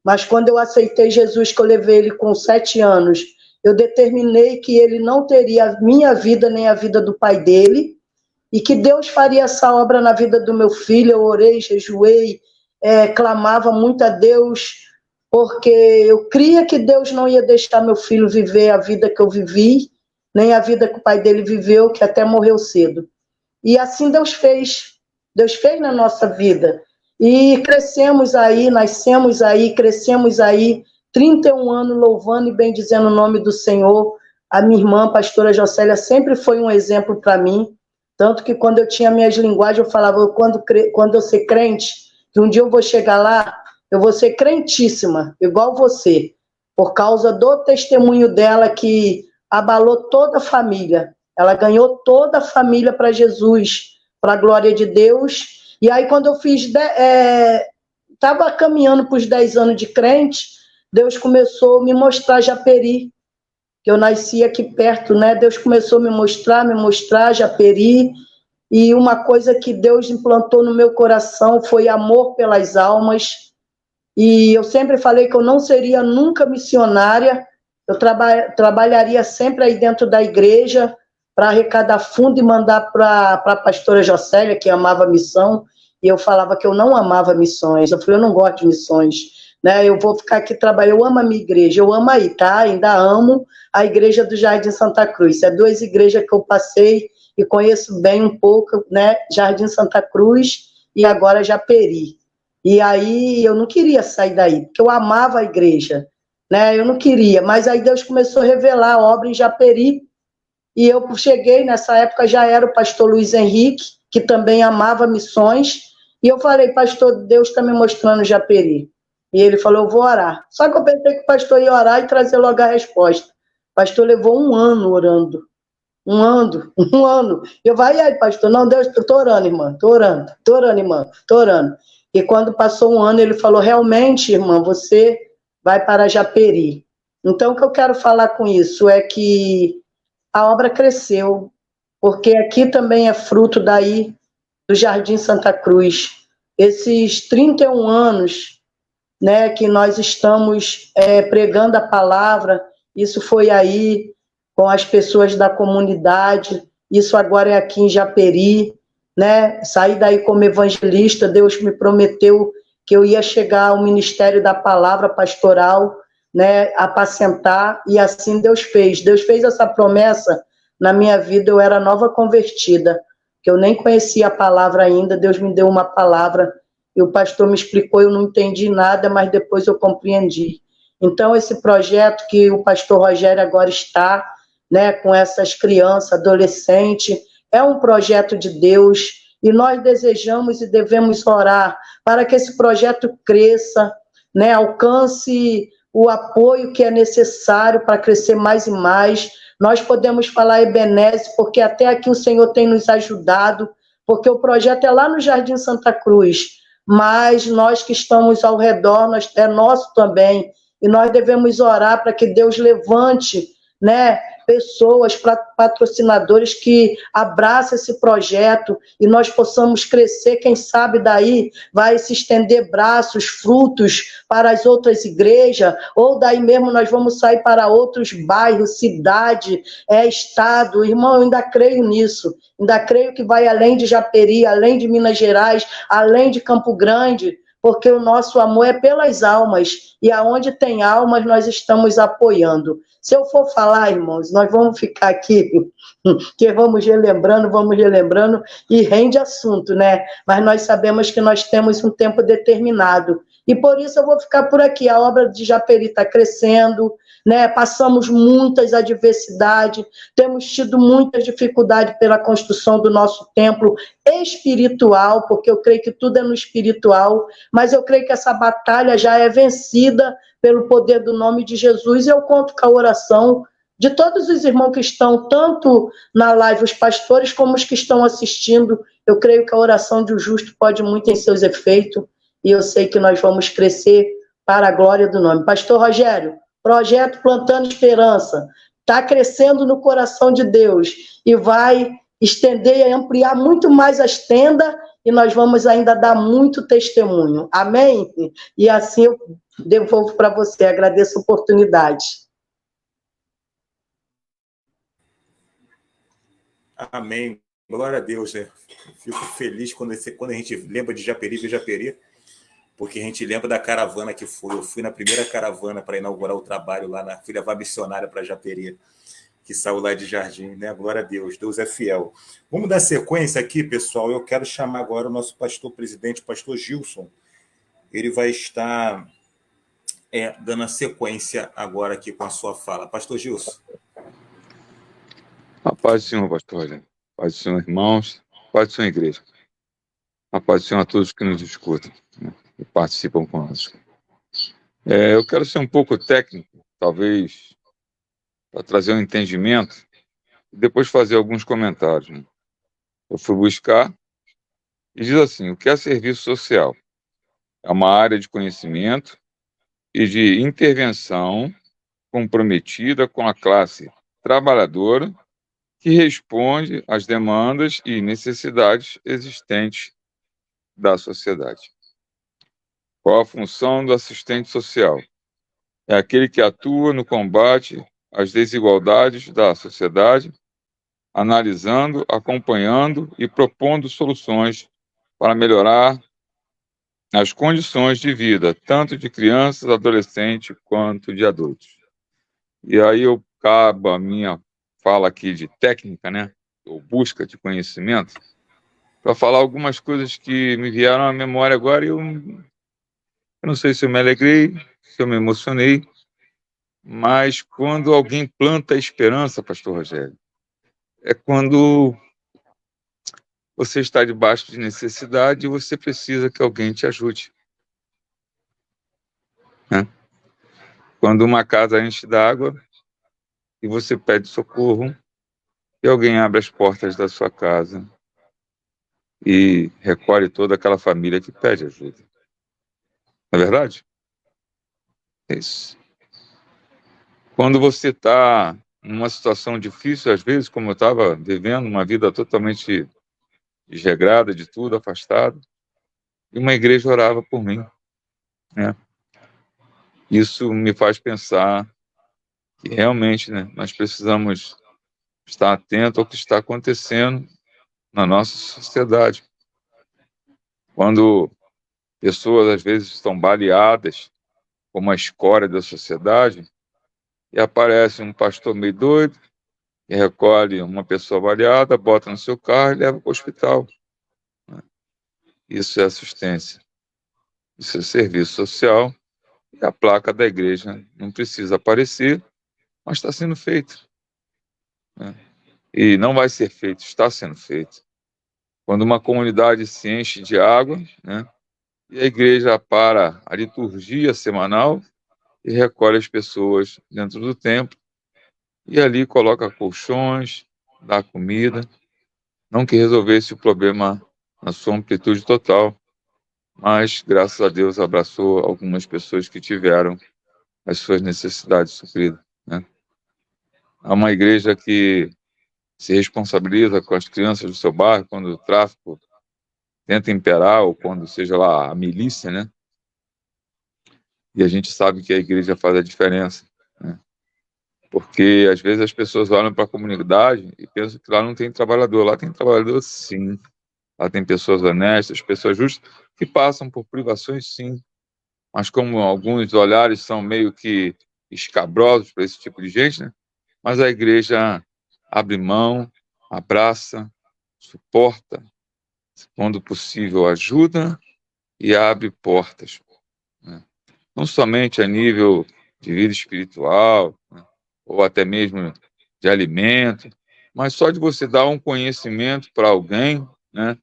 mas quando eu aceitei Jesus, que eu levei ele com 7 anos, eu determinei que ele não teria a minha vida nem a vida do pai dele, e que Deus faria essa obra na vida do meu filho. Eu orei, jejuei, clamava muito a Deus, porque eu cria que Deus não ia deixar meu filho viver a vida que eu vivi, nem a vida que o pai dele viveu, que até morreu cedo. E assim Deus fez na nossa vida. E crescemos aí, nascemos aí, crescemos aí, 31 anos louvando e bendizendo o nome do Senhor. A minha irmã, a pastora Jocélia, sempre foi um exemplo para mim, tanto que quando eu tinha minhas linguagens, eu falava, quando eu ser crente, que um dia eu vou chegar lá, eu vou ser crentíssima, igual você, por causa do testemunho dela que abalou toda a família. Ela ganhou toda a família para Jesus, para a glória de Deus. E aí, quando eu estava caminhando para os 10 anos de crente, Deus começou a me mostrar Japeri, que eu nasci aqui perto, né? Deus começou a me mostrar Japeri, e uma coisa que Deus implantou no meu coração foi amor pelas almas, e eu sempre falei que eu não seria nunca missionária, eu trabalharia sempre aí dentro da igreja, para arrecadar fundo e mandar para a pastora Jocélia, que amava missão, e eu falava que eu não amava missões. Eu falei, eu não gosto de missões, né? Eu vou ficar aqui trabalhando, eu amo a minha igreja, eu amo aí, tá? Ainda amo a igreja do Jardim Santa Cruz. É 2 igrejas que eu passei e conheço bem um pouco, né? Jardim Santa Cruz e agora Japeri. E aí eu não queria sair daí, porque eu amava a igreja, né? Eu não queria, mas aí Deus começou a revelar a obra em Japeri. E eu cheguei, nessa época já era o pastor Luiz Henrique, que também amava missões, e eu falei, pastor, Deus está me mostrando Japeri. E ele falou, eu vou orar. Só que eu pensei que o pastor ia orar e trazer logo a resposta. O pastor levou 1 ano orando. 1 ano, 1 ano. Eu vai aí, pastor. Não, Deus, eu tô orando, irmã. Tô orando, irmã. Tô orando. E quando passou 1 ano, ele falou, realmente, irmã, você vai para Japeri. Então, o que eu quero falar com isso é que a obra cresceu, porque aqui também é fruto daí do Jardim Santa Cruz. Esses 31 anos, né, que nós estamos pregando a palavra, isso foi aí com as pessoas da comunidade, isso agora é aqui em Japeri, né? Saí daí como evangelista, Deus me prometeu que eu ia chegar ao ministério da palavra pastoral, né, apacentar, e assim Deus fez. Deus fez essa promessa na minha vida, eu era nova convertida, que eu nem conhecia a palavra ainda, Deus me deu uma palavra, e o pastor me explicou, eu não entendi nada, mas depois eu compreendi. Então, esse projeto que o pastor Rogério agora está, né, com essas crianças, adolescentes, é um projeto de Deus, e nós desejamos e devemos orar para que esse projeto cresça, né, alcance o apoio que é necessário para crescer mais e mais. Nós podemos falar Ebenezer, porque até aqui o Senhor tem nos ajudado, porque o projeto é lá no Jardim Santa Cruz, mas nós que estamos ao redor, é nosso também, e nós devemos orar para que Deus levante, né, pessoas, patrocinadores que abracem esse projeto e nós possamos crescer, quem sabe daí vai se estender braços, frutos para as outras igrejas, ou daí mesmo nós vamos sair para outros bairros, cidade, estado. Irmão, eu ainda creio nisso, ainda creio que vai além de Japeri, além de Minas Gerais, além de Campo Grande, porque o nosso amor é pelas almas, e aonde tem almas nós estamos apoiando. Se eu for falar, irmãos, nós vamos ficar aqui, que vamos relembrando, e rende assunto, né? Mas nós sabemos que nós temos um tempo determinado, e por isso eu vou ficar por aqui. A obra de Japeri está crescendo, né? Passamos muitas adversidades, temos tido muitas dificuldades pela construção do nosso templo espiritual, porque eu creio que tudo é no espiritual, mas eu creio que essa batalha já é vencida pelo poder do nome de Jesus, e eu conto com a oração de todos os irmãos que estão, tanto na live, os pastores, como os que estão assistindo. Eu creio que a oração de um justo pode muito em seus efeitos, e eu sei que nós vamos crescer para a glória do nome. Pastor Rogério, projeto Plantando Esperança, está crescendo no coração de Deus, e vai estender e ampliar muito mais as tendas, e nós vamos ainda dar muito testemunho. Amém? E assim eu devolvo para você, agradeço a oportunidade. Amém. Glória a Deus, né? Fico feliz quando a gente lembra de Japeri, porque a gente lembra da caravana que foi. Eu fui na primeira caravana para inaugurar o trabalho lá na Filha Vá Missionária para Japeri, que saiu lá de Jardim, né? Glória a Deus, Deus é fiel. Vamos dar sequência aqui, pessoal. Eu quero chamar agora o nosso pastor presidente, pastor Gilson. Ele vai estar dando a sequência agora aqui com a sua fala. Pastor Gilson. A paz do Senhor, pastor Rogério. A paz do Senhor, irmãos. A paz do Senhor, igreja. A paz do Senhor a todos que nos escutam, né, e participam conosco. Eu quero ser um pouco técnico, talvez, para trazer um entendimento e depois fazer alguns comentários. Né? Eu fui buscar e diz assim: o que é serviço social? É uma área de conhecimento e de intervenção comprometida com a classe trabalhadora que responde às demandas e necessidades existentes da sociedade. Qual a função do assistente social? É aquele que atua no combate às desigualdades da sociedade, analisando, acompanhando e propondo soluções para melhorar as condições de vida, tanto de crianças, adolescentes, quanto de adultos. E aí eu acabo a minha fala aqui de técnica, né, ou busca de conhecimento, para falar algumas coisas que me vieram à memória agora, e eu não sei se eu me alegrei, se eu me emocionei, mas quando alguém planta a esperança, pastor Rogério, é quando você está debaixo de necessidade e você precisa que alguém te ajude, né? Quando uma casa enche d'água e você pede socorro, e alguém abre as portas da sua casa e recolhe toda aquela família que pede ajuda. Não é verdade? É isso. Quando você está numa situação difícil, às vezes, como eu estava vivendo uma vida totalmente desregrada de tudo, afastado, e uma igreja orava por mim, né? Isso me faz pensar que realmente, né, nós precisamos estar atento ao que está acontecendo na nossa sociedade. Quando pessoas, às vezes, estão baleadas como a escória da sociedade, e aparece um pastor meio doido, e recolhe uma pessoa baleada, bota no seu carro e leva para o hospital. Isso é assistência, isso é serviço social, e a placa da igreja não precisa aparecer, mas está sendo feito, né? E não vai ser feito, está sendo feito. Quando uma comunidade se enche de água, né, e a igreja para a liturgia semanal e recolhe as pessoas dentro do templo, e ali coloca colchões, dá comida, não que resolvesse o problema na sua amplitude total, mas graças a Deus abraçou algumas pessoas que tiveram as suas necessidades supridas, né? Há uma igreja que se responsabiliza com as crianças do seu bairro quando o tráfico tenta imperar, ou quando seja lá a milícia, né? E a gente sabe que a igreja faz a diferença, né? Porque às vezes as pessoas olham para a comunidade e pensam que lá não tem trabalhador. Lá tem trabalhador, sim. Lá tem pessoas honestas, pessoas justas, que passam por privações, sim. Mas como alguns olhares são meio que escabrosos para esse tipo de gente, né? Mas a igreja abre mão, abraça, suporta, quando possível ajuda e abre portas, né? Não somente a nível de vida espiritual, né, ou até mesmo de alimento, mas só de você dar um conhecimento para alguém, né,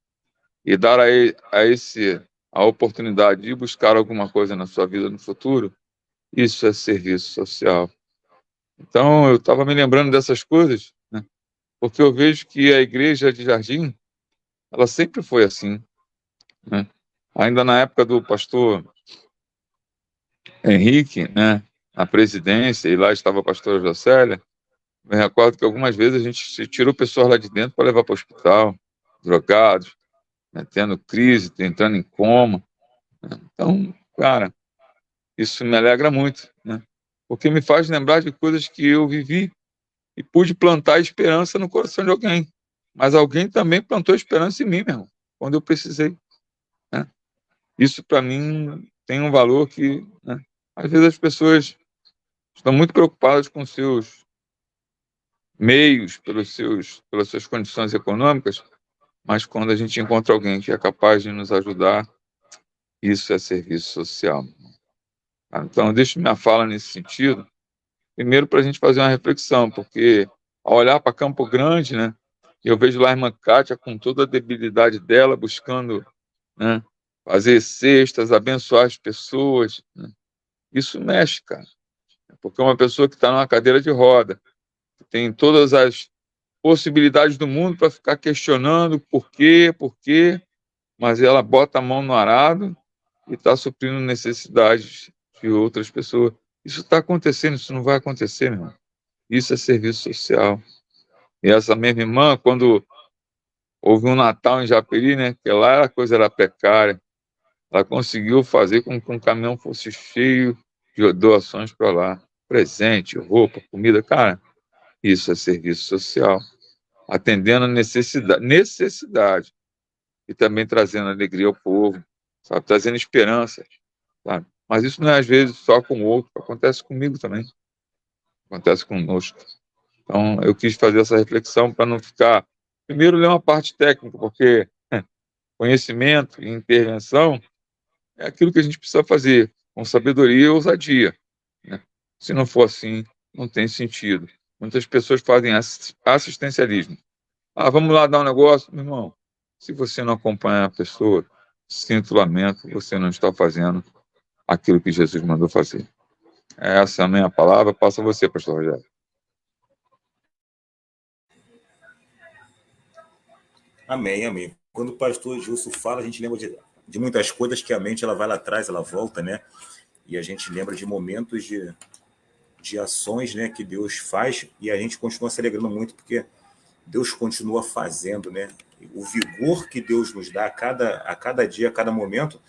e dar a esse a oportunidade de buscar alguma coisa na sua vida no futuro, isso é serviço social. Então, eu estava me lembrando dessas coisas, né, porque eu vejo que a igreja de Jardim, ela sempre foi assim, né? Ainda na época do pastor Henrique, né, na presidência, e lá estava a pastora Jocélia, me recordo que algumas vezes a gente tirou pessoas lá de dentro para levar para o hospital, drogados, né, tendo crise, entrando em coma, né? Então, cara, isso me alegra muito, né? Porque me faz lembrar de coisas que eu vivi e pude plantar esperança no coração de alguém. Mas alguém também plantou esperança em mim, meu irmão, quando eu precisei, né? Isso, para mim, tem um valor que, né, às vezes as pessoas estão muito preocupadas com seus meios, pelas suas condições econômicas, mas quando a gente encontra alguém que é capaz de nos ajudar, isso é serviço social. Tá? Então, eu deixo minha fala nesse sentido, primeiro para a gente fazer uma reflexão, porque ao olhar para Campo Grande, né, eu vejo lá a irmã Kátia com toda a debilidade dela, buscando, né, fazer cestas, abençoar as pessoas, né? Isso mexe, cara, porque uma pessoa que está numa cadeira de roda, que tem todas as possibilidades do mundo para ficar questionando por quê, mas ela bota a mão no arado e está suprindo necessidades de outras pessoas. Isso está acontecendo, isso não vai acontecer, meu irmão. Isso é serviço social. E essa mesma irmã, quando houve um Natal em Japeri, né, que lá a coisa era precária, ela conseguiu fazer com que um caminhão fosse cheio de doações para lá. Presente, roupa, comida, cara, isso é serviço social. Atendendo a necessidade e também trazendo alegria ao povo, sabe? Trazendo esperança, sabe? Mas isso não é às vezes só com o outro, acontece comigo também, acontece conosco. Então, eu quis fazer essa reflexão para não ficar. Primeiro, ler uma parte técnica, porque conhecimento e intervenção é aquilo que a gente precisa fazer com sabedoria e ousadia, né? Se não for assim, não tem sentido. Muitas pessoas fazem assistencialismo. Ah, vamos lá dar um negócio, meu irmão. Se você não acompanhar a pessoa, sinto lamento, você não está fazendo aquilo que Jesus mandou fazer. Essa é a minha palavra, passo a você, pastor Rogério. Amém, amém. Quando o pastor Gilson fala, a gente lembra de muitas coisas que a mente ela vai lá atrás, ela volta, né? E a gente lembra de momentos de ações, né, que Deus faz, e a gente continua se alegrando muito, porque Deus continua fazendo, né? O vigor que Deus nos dá a cada dia, a cada momento,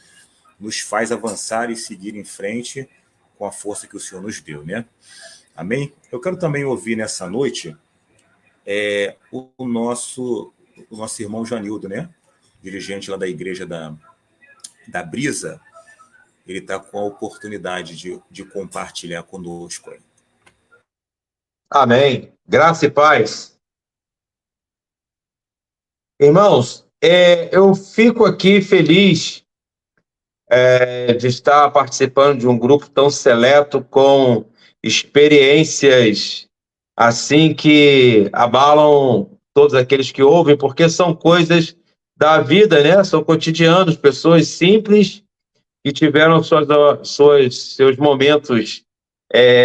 nos faz avançar e seguir em frente com a força que o Senhor nos deu, né? Amém? Eu quero também ouvir nessa noite o nosso irmão Janildo, né? Dirigente lá da igreja da Brisa. Ele está com a oportunidade de compartilhar conosco aí. Amém. Graça e paz. Irmãos, eu fico aqui feliz de estar participando de um grupo tão seleto com experiências assim que abalam todos aqueles que ouvem, porque são coisas da vida, né? São cotidianos, pessoas simples que tiveram seus momentos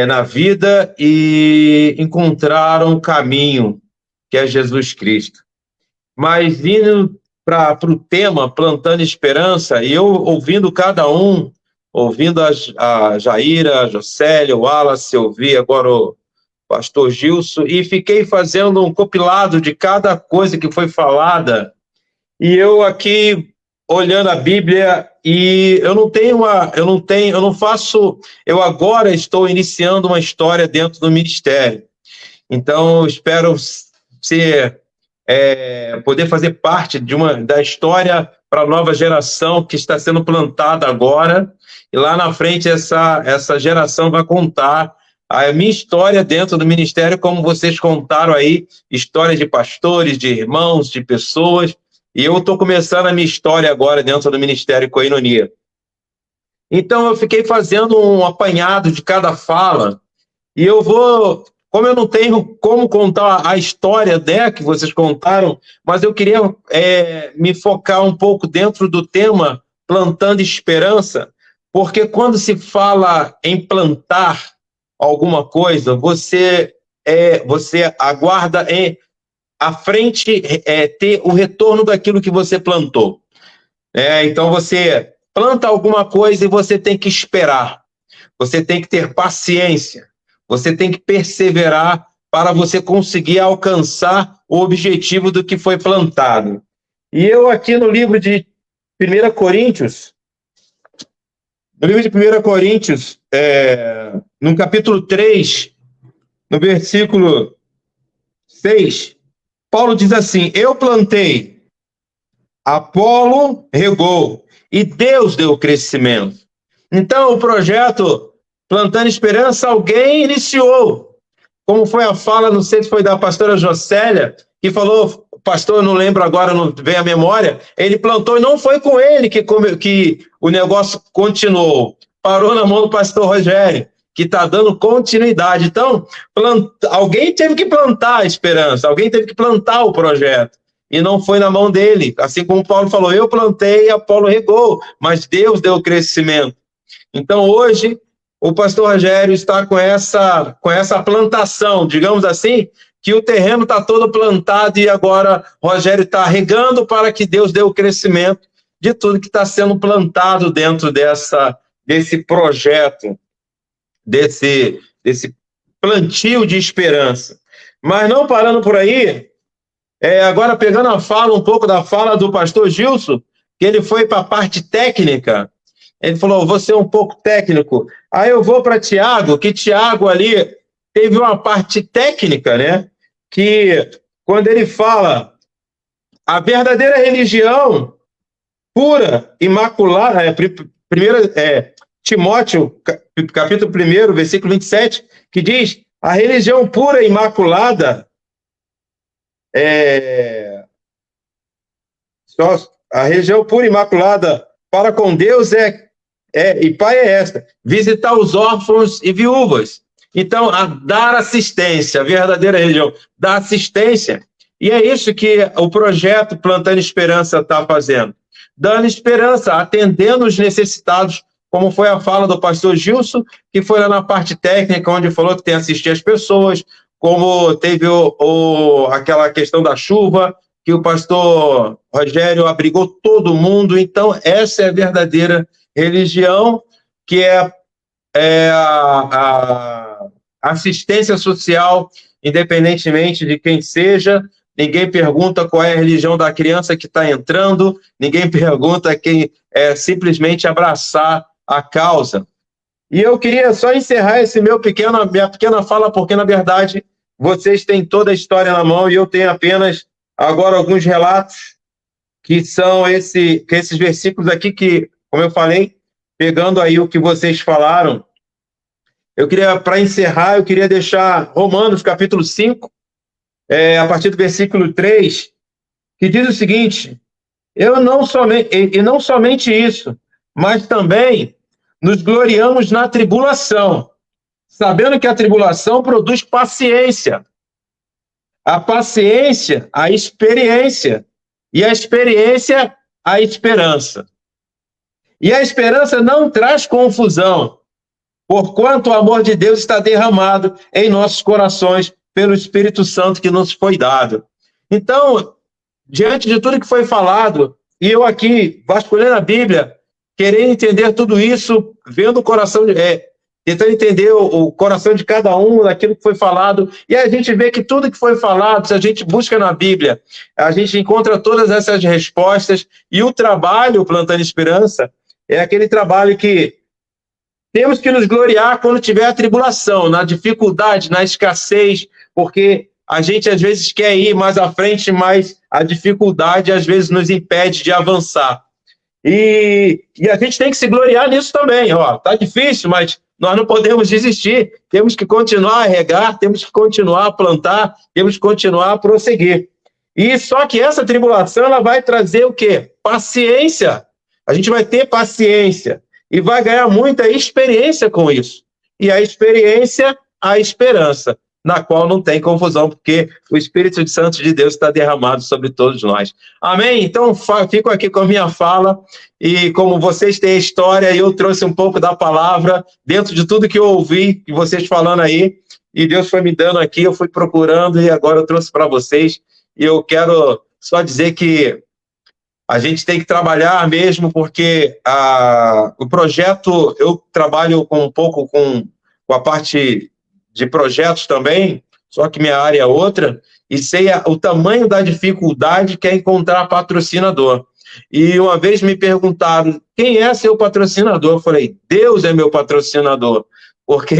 na vida e encontraram um caminho, que é Jesus Cristo. Mas indo para o tema, plantando esperança, e eu ouvindo cada um, ouvindo a Jaira, a Jocélia, o Wallace, ouvi agora o pastor Gilson, e fiquei fazendo um compilado de cada coisa que foi falada, e eu aqui olhando a Bíblia, e eu agora estou iniciando uma história dentro do ministério. Então, eu espero poder fazer parte da história para a nova geração que está sendo plantada agora, e lá na frente essa geração vai contar a minha história dentro do ministério, como vocês contaram aí, histórias de pastores, de irmãos, de pessoas, e eu estou começando a minha história agora dentro do Ministério Koinonia. Então, eu fiquei fazendo um apanhado de cada fala, e como eu não tenho como contar a história que vocês contaram, mas eu queria me focar um pouco dentro do tema plantando esperança, porque quando se fala em plantar alguma coisa, você aguarda à frente ter o retorno daquilo que você plantou. Então, você planta alguma coisa e você tem que esperar. Você tem que ter paciência. Você tem que perseverar para você conseguir alcançar o objetivo do que foi plantado. E eu aqui no livro de 1 Coríntios, no capítulo 3, no versículo 6, Paulo diz assim: eu plantei, Apolo regou, e Deus deu o crescimento. Então, o projeto Plantando Esperança, alguém iniciou. Como foi a fala, não sei se foi da pastora Jocélia, que falou, pastor, eu não lembro agora, não vem à memória, ele plantou e não foi com ele que o negócio continuou. Parou na mão do pastor Rogério, que está dando continuidade. Então, alguém teve que plantar a esperança, alguém teve que plantar o projeto, e não foi na mão dele. Assim como Paulo falou, eu plantei e Apolo regou, mas Deus deu o crescimento. Então, hoje, o pastor Rogério está com essa plantação, digamos assim, que o terreno está todo plantado e agora o Rogério está regando para que Deus dê o crescimento de tudo que está sendo plantado dentro desse projeto, desse plantio de esperança. Mas não parando por aí, agora pegando um pouco da fala do pastor Gilson, que ele foi para a parte técnica. Ele falou, vou ser um pouco técnico. Aí eu vou para Tiago, que Tiago ali teve uma parte técnica, né? Que quando ele fala a verdadeira religião pura, imaculada, Timóteo, capítulo 1, versículo 27, que diz, a religião pura e imaculada a religião pura e imaculada para com Deus e Pai é esta, visitar os órfãos e viúvas. Então, dar assistência, a verdadeira religião, dar assistência. E é isso que o projeto Plantando Esperança está fazendo. Dando esperança, atendendo os necessitados, como foi a fala do pastor Gilson, que foi lá na parte técnica, onde falou que tem que assistir as pessoas, como teve aquela questão da chuva, que o pastor Rogério abrigou todo mundo. Então, essa é a verdadeira religião, que é a assistência social, independentemente de quem seja. Ninguém pergunta qual é a religião da criança que está entrando, ninguém pergunta quem é, simplesmente abraçar a causa. E eu queria só encerrar minha pequena fala, porque, na verdade, vocês têm toda a história na mão e eu tenho apenas agora alguns relatos, que são esses versículos aqui que, como eu falei, pegando aí o que vocês falaram, para encerrar, eu queria deixar Romanos, capítulo 5, a partir do versículo 3, que diz o seguinte: não somente isso, mas também nos gloriamos na tribulação, sabendo que a tribulação produz paciência, a paciência, a experiência, e a experiência, a esperança. E a esperança não traz confusão, porquanto o amor de Deus está derramado em nossos corações pelo Espírito Santo que nos foi dado. Então, diante de tudo que foi falado, e eu aqui, vasculhando a Bíblia, querendo entender tudo isso, vendo o coração, tentando entender o coração de cada um, daquilo que foi falado, e a gente vê que tudo que foi falado, se a gente busca na Bíblia, a gente encontra todas essas respostas, e o trabalho Plantando Esperança é aquele trabalho que temos que nos gloriar quando tiver a tribulação, na dificuldade, na escassez, porque a gente às vezes quer ir mais à frente, mas a dificuldade às vezes nos impede de avançar. E a gente tem que se gloriar nisso também. Tá difícil, mas nós não podemos desistir. Temos que continuar a regar, temos que continuar a plantar, temos que continuar a prosseguir. E só que essa tribulação ela vai trazer o quê? Paciência. A gente vai ter paciência e vai ganhar muita experiência com isso. E a experiência, a esperança, na qual não tem confusão, porque o Espírito Santo de Deus está derramado sobre todos nós. Amém? Então, fico aqui com a minha fala, e como vocês têm a história, eu trouxe um pouco da palavra, dentro de tudo que eu ouvi, vocês falando aí, e Deus foi me dando aqui, eu fui procurando, e agora eu trouxe para vocês, e eu quero só dizer que a gente tem que trabalhar mesmo, porque o projeto, eu trabalho um pouco com a parte de projetos também, só que minha área é outra, e sei o tamanho da dificuldade que é encontrar patrocinador. E uma vez me perguntaram, quem é seu patrocinador? Eu falei, Deus é meu patrocinador, porque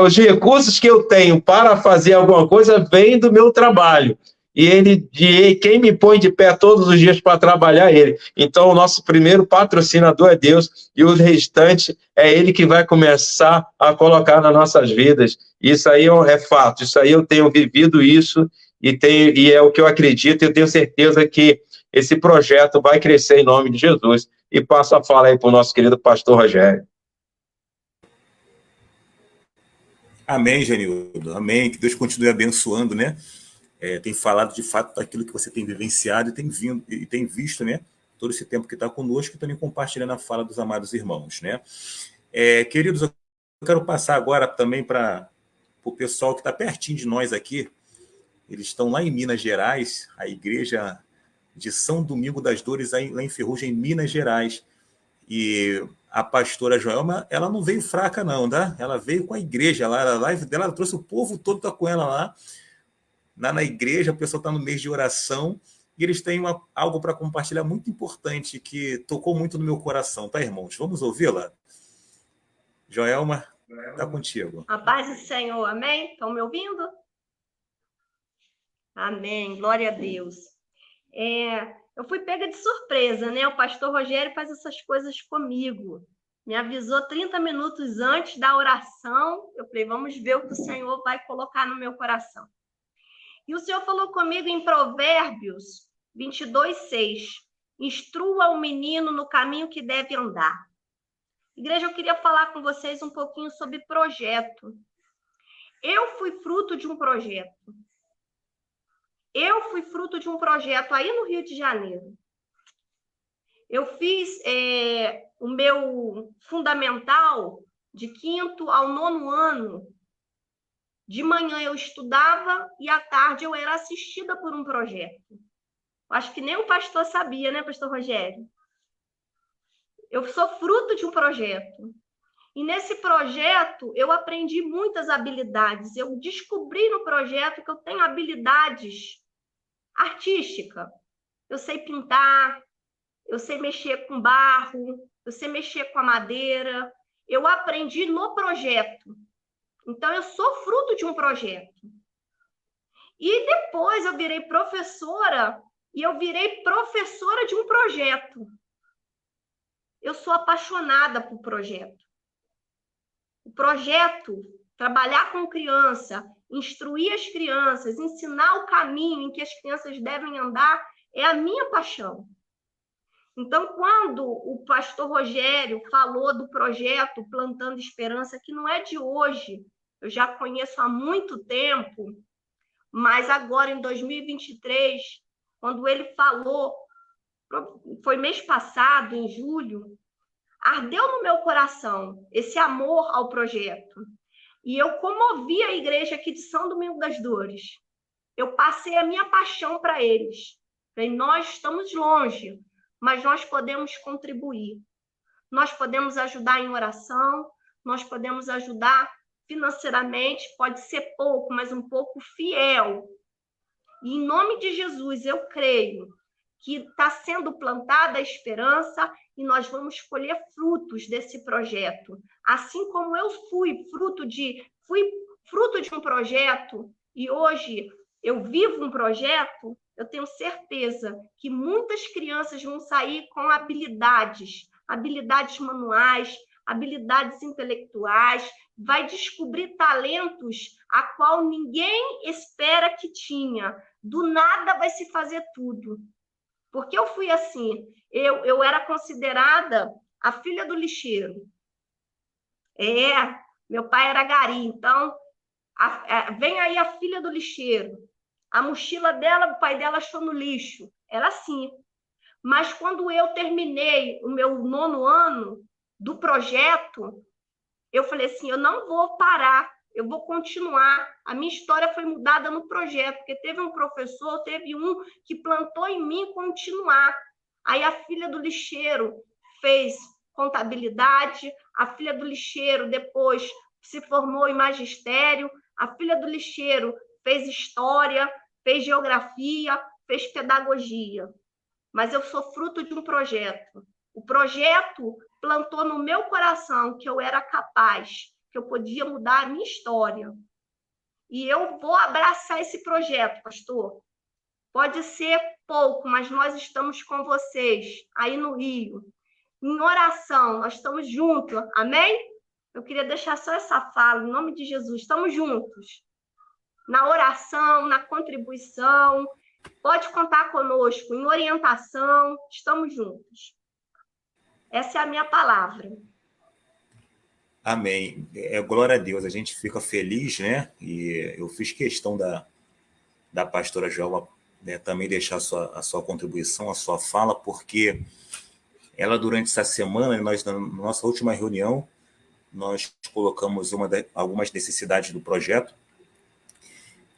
os recursos que eu tenho para fazer alguma coisa vêm do meu trabalho. E quem me põe de pé todos os dias para trabalhar é Ele. Então, o nosso primeiro patrocinador é Deus, e o restante é Ele que vai começar a colocar nas nossas vidas. Isso aí é fato, isso aí eu tenho vivido isso, e é o que eu acredito, e eu tenho certeza que esse projeto vai crescer em nome de Jesus. E passo a fala aí para o nosso querido pastor Rogério. Amém, Genildo. Amém. Que Deus continue abençoando, né? Tem falado de fato daquilo que você tem vivenciado e tem visto, né? Todo esse tempo que está conosco e também compartilhando a fala dos amados irmãos, né? Queridos, eu quero passar agora também para o pessoal que está pertinho de nós aqui. Eles estão lá em Minas Gerais, a igreja de São Domingo das Dores, lá em Ferrugem, em Minas Gerais. E a pastora Joelma, ela não veio fraca não, tá? Ela veio com a igreja lá, a live dela, ela trouxe o povo todo, tá com ela lá. Na igreja, o pessoal está no mês de oração, e eles têm algo para compartilhar muito importante, que tocou muito no meu coração, tá, irmãos? Vamos ouvi-la? Joelma, está contigo. A paz do Senhor, amém? Estão me ouvindo? Amém, glória a Deus. Eu fui pega de surpresa, né? O pastor Rogério faz essas coisas comigo. Me avisou 30 minutos antes da oração. Eu falei, vamos ver o que o Senhor vai colocar no meu coração. E o Senhor falou comigo em Provérbios 22:6. Instrua o menino no caminho que deve andar. Igreja, eu queria falar com vocês um pouquinho sobre projeto. Eu fui fruto de um projeto. Eu fui fruto de um projeto aí no Rio de Janeiro. Eu fiz o meu fundamental de 5º ao 9º ano. De manhã eu estudava e à tarde eu era assistida por um projeto. Acho que nem o pastor sabia, né, pastor Rogério? Eu sou fruto de um projeto. E nesse projeto eu aprendi muitas habilidades. Eu descobri no projeto que eu tenho habilidades artísticas. Eu sei pintar, eu sei mexer com barro, eu sei mexer com a madeira. Eu aprendi no projeto. Então, eu sou fruto de um projeto. E depois eu virei professora, e eu virei professora de um projeto. Eu sou apaixonada por projeto. O projeto, trabalhar com criança, instruir as crianças, ensinar o caminho em que as crianças devem andar, é a minha paixão. Então, quando o pastor Rogério falou do projeto Plantando Esperança, que não é de hoje, eu já conheço há muito tempo, mas agora em 2023, quando ele falou, foi mês passado, em julho, ardeu no meu coração esse amor ao projeto. E eu comovi a igreja aqui de São Domingos das Dores. Eu passei a minha paixão para eles. Falei, nós estamos longe, mas nós podemos contribuir. Nós podemos ajudar em oração, nós podemos ajudar financeiramente, pode ser pouco, mas um pouco fiel. E em nome de Jesus, eu creio que está sendo plantada a esperança e nós vamos colher frutos desse projeto. Assim como eu fui fruto de um projeto e hoje eu vivo um projeto, eu tenho certeza que muitas crianças vão sair com habilidades manuais, habilidades intelectuais, vai descobrir talentos a qual ninguém espera que tinha. Do nada vai se fazer tudo. Porque eu fui assim, eu era considerada a filha do lixeiro. Meu pai era gari, então vem aí a filha do lixeiro. A mochila dela, o pai dela achou no lixo. Era assim. Mas quando eu terminei o meu 9º ano do projeto, eu falei assim, eu não vou parar, eu vou continuar. A minha história foi mudada no projeto, porque teve um professor, teve um que plantou em mim continuar. Aí a filha do lixeiro fez contabilidade, a filha do lixeiro depois se formou em magistério, a filha do lixeiro fez história, fez geografia, fez pedagogia. Mas eu sou fruto de um projeto. O projeto plantou no meu coração que eu era capaz, que eu podia mudar a minha história. E eu vou abraçar esse projeto, pastor. Pode ser pouco, mas nós estamos com vocês aí no Rio. Em oração, nós estamos juntos, amém? Eu queria deixar só essa fala, em nome de Jesus, estamos juntos. Na oração, na contribuição, pode contar conosco, em orientação, estamos juntos. Essa é a minha palavra. Amém. Glória a Deus, a gente fica feliz, né? E eu fiz questão da pastora Joelma, né, também deixar a sua contribuição, a sua fala, porque ela, durante essa semana, na nossa última reunião, nós colocamos algumas necessidades do projeto,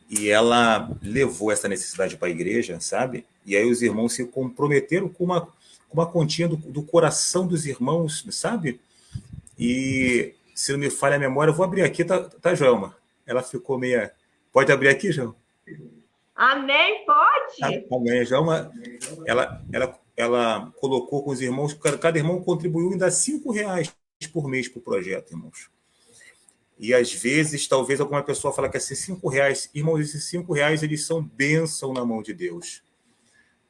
e ela levou essa necessidade para a igreja, sabe? E aí os irmãos se comprometeram com uma continha do coração dos irmãos, sabe? E, se não me falha a memória, eu vou abrir aqui, tá, Joelma? Ela ficou meia... Pode abrir aqui, Joelma? Amém? Pode? Amém. Joelma, ela colocou com os irmãos, cada irmão contribuiu ainda R$5 por mês para o projeto, irmãos. E, às vezes, talvez alguma pessoa fale que esses R$5, irmãos, esses R$5, eles são bênção na mão de Deus.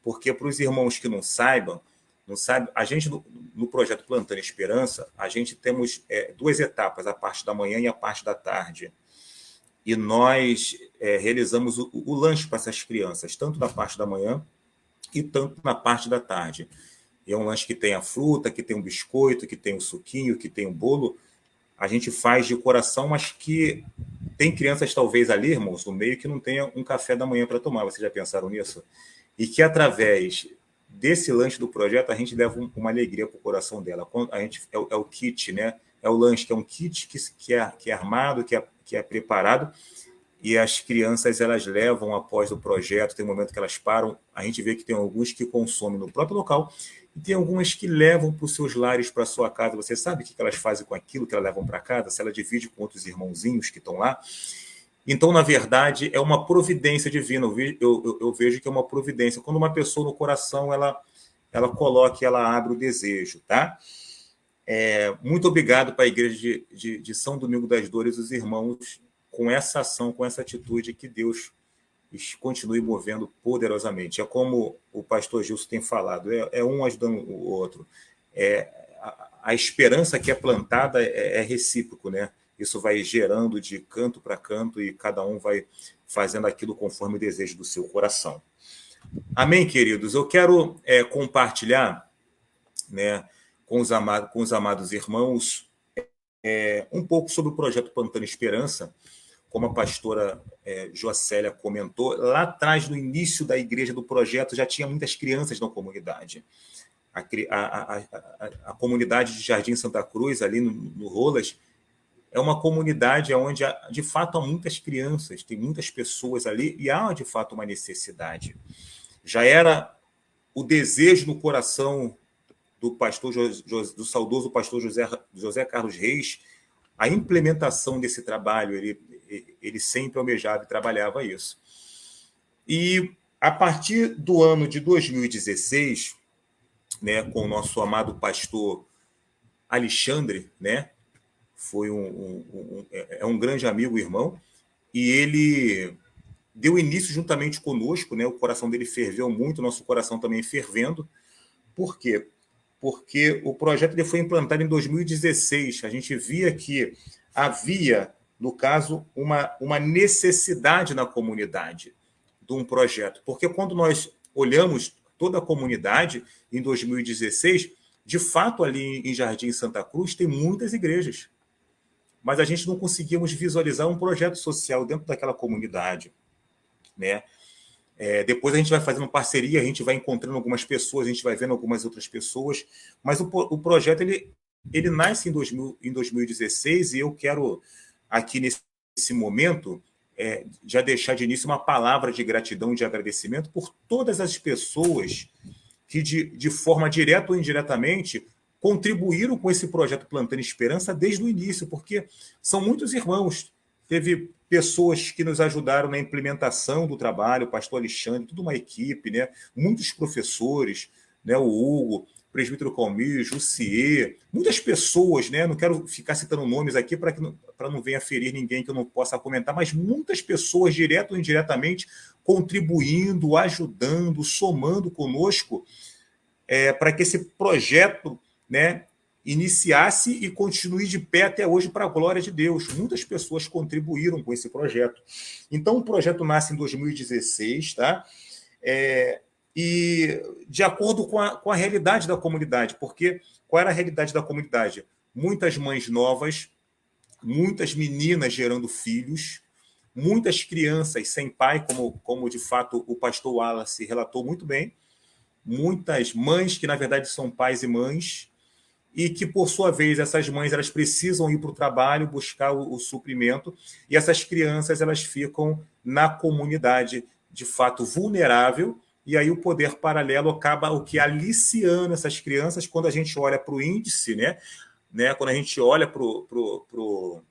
Porque, para os irmãos que não saibam, a gente, no projeto Plantando Esperança, a gente temos 2 etapas, a parte da manhã e a parte da tarde. E nós realizamos o lanche para essas crianças, tanto na parte da manhã e tanto na parte da tarde. E é um lanche que tem a fruta, que tem um biscoito, que tem um suquinho, que tem um bolo. A gente faz de coração, mas que tem crianças, talvez, ali, irmãos, no meio, que não tenha um café da manhã para tomar. Vocês já pensaram nisso? E que, através desse lanche do projeto, a gente leva uma alegria para o coração dela. A gente, é o kit, né? É o lanche, que é um kit que é armado, que é preparado, e as crianças, elas levam após o projeto, tem um momento que elas param, a gente vê que tem alguns que consomem no próprio local, e tem algumas que levam para os seus lares, para a sua casa. Você sabe o que elas fazem com aquilo que elas levam para casa? Se ela divide com outros irmãozinhos que estão lá. Então, na verdade, é uma providência divina. Eu vejo que é uma providência. Quando uma pessoa no coração, ela coloca e ela abre o desejo, tá? Muito obrigado para a Igreja de São Domingo das Dores, os irmãos, com essa ação, com essa atitude, que Deus continue movendo poderosamente. É como o pastor Gilson tem falado, um ajudando o outro. A esperança que é plantada é recíproco, né? Isso vai gerando de canto para canto e cada um vai fazendo aquilo conforme o desejo do seu coração. Amém, queridos? Eu quero compartilhar, né, com os amados irmãos um pouco sobre o projeto Plantando Esperança. Como a pastora Joacélia comentou, lá atrás, no início da igreja do projeto, já tinha muitas crianças na comunidade. A comunidade de Jardim Santa Cruz, ali no Rolas, é uma comunidade onde, de fato, há muitas crianças, tem muitas pessoas ali, e há, de fato, uma necessidade. Já era o desejo no coração do saudoso pastor José Carlos Reis, a implementação desse trabalho. Ele sempre almejava e trabalhava isso. E, a partir do ano de 2016, né, com o nosso amado pastor Alexandre, né, foi um grande amigo, irmão, e ele deu início juntamente conosco, né, o coração dele ferveu muito, o nosso coração também fervendo. Por quê? Porque o projeto ele foi implantado em 2016. A gente via que havia, no caso, uma necessidade na comunidade de um projeto. Porque quando nós olhamos toda a comunidade em 2016, de fato, ali em Jardim Santa Cruz, tem muitas igrejas. Mas a gente não conseguíamos visualizar um projeto social dentro daquela comunidade, né? Depois a gente vai fazendo parceria, a gente vai encontrando algumas pessoas, a gente vai vendo algumas outras pessoas, mas o projeto ele nasce em 2016, e eu quero, aqui nesse momento, já deixar de início uma palavra de gratidão e de agradecimento por todas as pessoas que, de forma direta ou indiretamente, contribuíram com esse projeto Plantando Esperança desde o início, porque são muitos irmãos. Teve pessoas que nos ajudaram na implementação do trabalho, o pastor Alexandre, toda uma equipe, né? Muitos professores, né? O Hugo, o presbítero Calmir, Jussier, muitas pessoas, né? Não quero ficar citando nomes aqui para não venha ferir ninguém que eu não possa comentar, mas muitas pessoas, direto ou indiretamente, contribuindo, ajudando, somando conosco, para que esse projeto, né, iniciasse e continue de pé até hoje, para a glória de Deus. Muitas pessoas contribuíram com esse projeto. Então, o projeto nasce em 2016, tá? E de acordo com a realidade da comunidade, porque qual era a realidade da comunidade? Muitas mães novas, muitas meninas gerando filhos, muitas crianças sem pai, como de fato o pastor Wallace relatou muito bem, muitas mães que, na verdade, são pais e mães, e que, por sua vez, essas mães elas precisam ir para o trabalho, buscar o suprimento, e essas crianças elas ficam na comunidade, de fato, vulnerável, e aí o poder paralelo acaba aliciando essas crianças. Quando a gente olha para o índice, né, quando a gente olha para o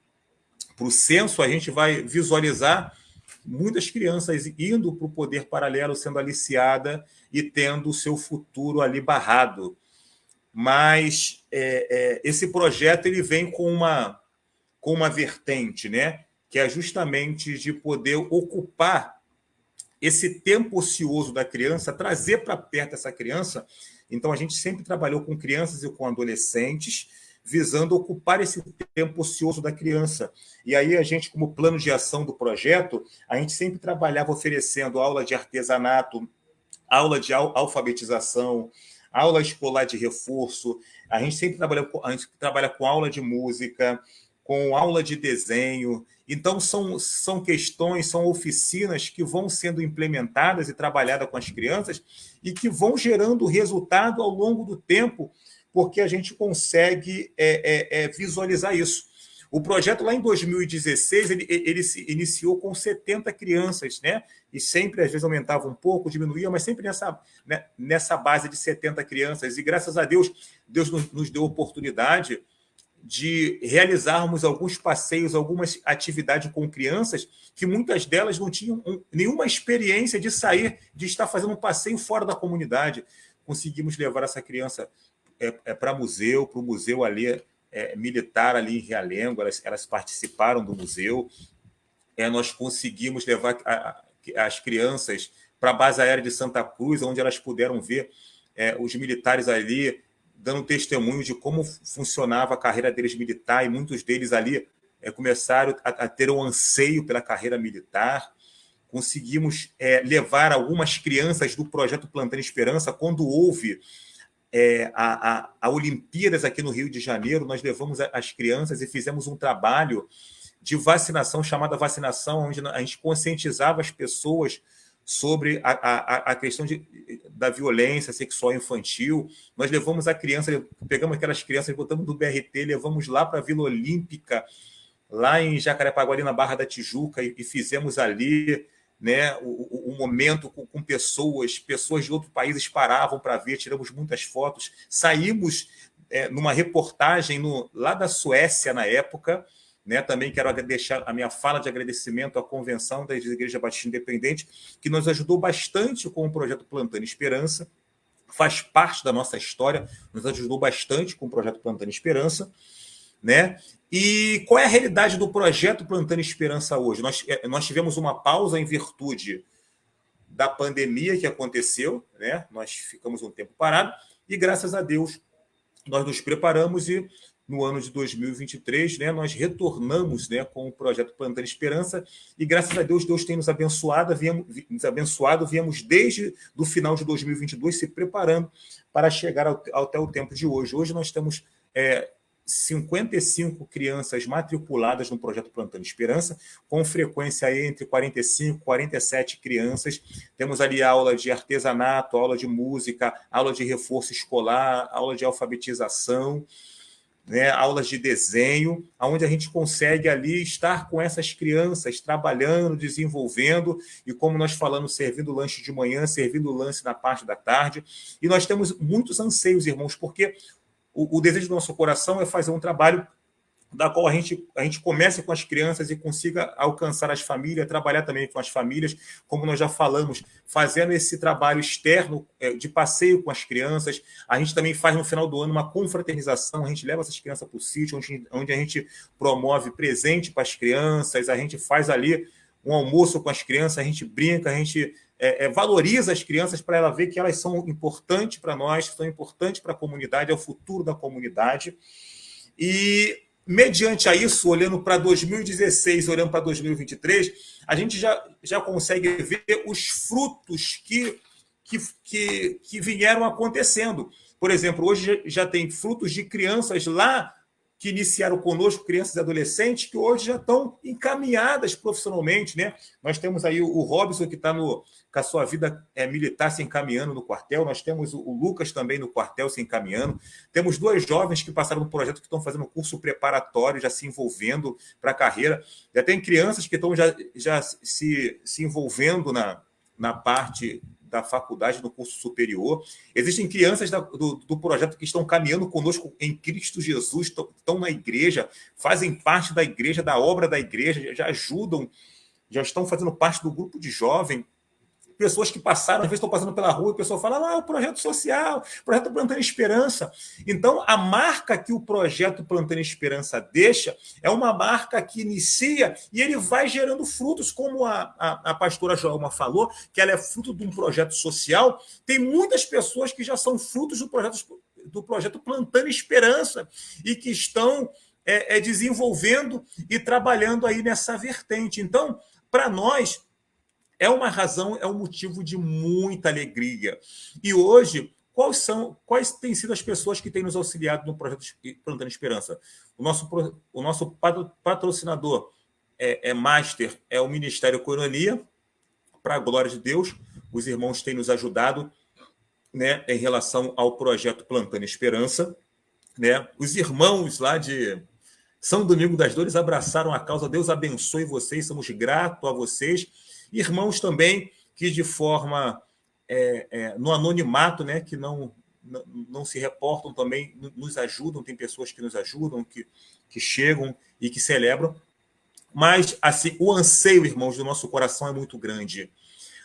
censo, a gente vai visualizar muitas crianças indo para o poder paralelo, sendo aliciada e tendo o seu futuro ali barrado. Mas esse projeto ele vem com uma vertente, né, que é justamente de poder ocupar esse tempo ocioso da criança, trazer para perto essa criança. Então, a gente sempre trabalhou com crianças e com adolescentes, visando ocupar esse tempo ocioso da criança. E aí a gente, como plano de ação do projeto, a gente sempre trabalhava oferecendo aula de artesanato, aula de alfabetização, aula escolar de reforço. A gente sempre trabalha com aula de música, com aula de desenho. Então, são questões, são oficinas que vão sendo implementadas e trabalhadas com as crianças e que vão gerando resultado ao longo do tempo, porque a gente consegue visualizar isso. O projeto, lá em 2016, ele se iniciou com 70 crianças, né? E sempre, às vezes, aumentava um pouco, diminuía, mas sempre nessa base de 70 crianças. E, graças a Deus, Deus nos deu oportunidade de realizarmos alguns passeios, algumas atividades com crianças que muitas delas não tinham nenhuma experiência de sair, de estar fazendo um passeio fora da comunidade. Conseguimos levar essa criança para o museu ali, militar ali em Realengo, elas participaram do museu. Nós conseguimos levar as crianças para a base aérea de Santa Cruz, onde elas puderam ver os militares ali dando testemunho de como funcionava a carreira deles militar, e muitos deles ali começaram a ter um anseio pela carreira militar. Conseguimos levar algumas crianças do projeto Plantando Esperança. Quando houve a Olimpíadas aqui no Rio de Janeiro, nós levamos as crianças e fizemos um trabalho de vacinação, chamada vacinação, onde a gente conscientizava as pessoas sobre a questão da violência sexual infantil. Nós levamos a criança, pegamos aquelas crianças, botamos do BRT, levamos lá para a Vila Olímpica, lá em Jacarepaguá, na Barra da Tijuca, e fizemos ali, né, um momento com pessoas de outros países paravam para ver, tiramos muitas fotos, saímos numa reportagem lá da Suécia na época, né? Também quero deixar a minha fala de agradecimento à Convenção das Igrejas Batistas Independentes, que nos ajudou bastante com o projeto Plantando Esperança, faz parte da nossa história, nos ajudou bastante com o projeto Plantando Esperança, né? E qual é a realidade do projeto Plantando Esperança hoje? Nós tivemos uma pausa em virtude da pandemia que aconteceu, né? Nós ficamos um tempo parados e, graças a Deus, nós nos preparamos e, no ano de 2023, né, nós retornamos, né, com o projeto Plantando Esperança e, graças a Deus, Deus tem nos abençoado, viemos desde o final de 2022 se preparando para chegar até o tempo de hoje. Hoje nós temos 55 crianças matriculadas no projeto Plantando Esperança, com frequência aí entre 45 e 47 crianças. Temos ali aula de artesanato, aula de música, aula de reforço escolar, aula de alfabetização, né, aulas de desenho, onde a gente consegue ali estar com essas crianças, trabalhando, desenvolvendo, e como nós falamos, servindo lanche de manhã, servindo lanche na parte da tarde. E nós temos muitos anseios, irmãos, porque o desejo do nosso coração é fazer um trabalho da qual a gente comece com as crianças e consiga alcançar as famílias, trabalhar também com as famílias, como nós já falamos, fazendo esse trabalho externo de passeio com as crianças. A gente também faz no final do ano uma confraternização, a gente leva essas crianças para o sítio, onde a gente promove presente para as crianças, a gente faz ali um almoço com as crianças, a gente brinca, a gente valoriza as crianças para ela ver que elas são importantes para nós, são importantes para a comunidade, é o futuro da comunidade. E mediante a isso, olhando para 2016, olhando para 2023, a gente já consegue ver os frutos que vieram acontecendo. Por exemplo, hoje já tem frutos de crianças lá que iniciaram conosco, crianças e adolescentes, que hoje já estão encaminhadas profissionalmente, né? Nós temos aí o Robson, que está com a sua vida militar se encaminhando no quartel, nós temos o Lucas também no quartel se encaminhando, temos 2 jovens que passaram no projeto que estão fazendo curso preparatório, já se envolvendo para a carreira, já tem crianças que estão já se envolvendo na parte da faculdade, no curso superior. Existem crianças do projeto que estão caminhando conosco em Cristo Jesus, estão na igreja, fazem parte da igreja, da obra da igreja, já ajudam, já estão fazendo parte do grupo de jovem. Pessoas que passaram, às vezes estão passando pela rua e o pessoal fala, o projeto social, o projeto Plantando Esperança. Então, a marca que o projeto Plantando Esperança deixa é uma marca que inicia e ele vai gerando frutos, como a pastora Joelma falou, que ela é fruto de um projeto social. Tem muitas pessoas que já são frutos do projeto Plantando Esperança e que estão desenvolvendo e trabalhando aí nessa vertente. Então, para nós, é uma razão, é um motivo de muita alegria. E hoje, quais têm sido as pessoas que têm nos auxiliado no projeto Plantando Esperança? O nosso patrocinador master é o Ministério Coronia, para a glória de Deus. Os irmãos têm nos ajudado, né, em relação ao projeto Plantando Esperança, né? Os irmãos lá de São Domingo das Dores abraçaram a causa. Deus abençoe vocês, somos gratos a vocês. Irmãos também que de forma no anonimato, né, que não se reportam, também nos ajudam. Tem pessoas que nos ajudam, que chegam e que celebram. Mas assim, o anseio, irmãos, do nosso coração é muito grande.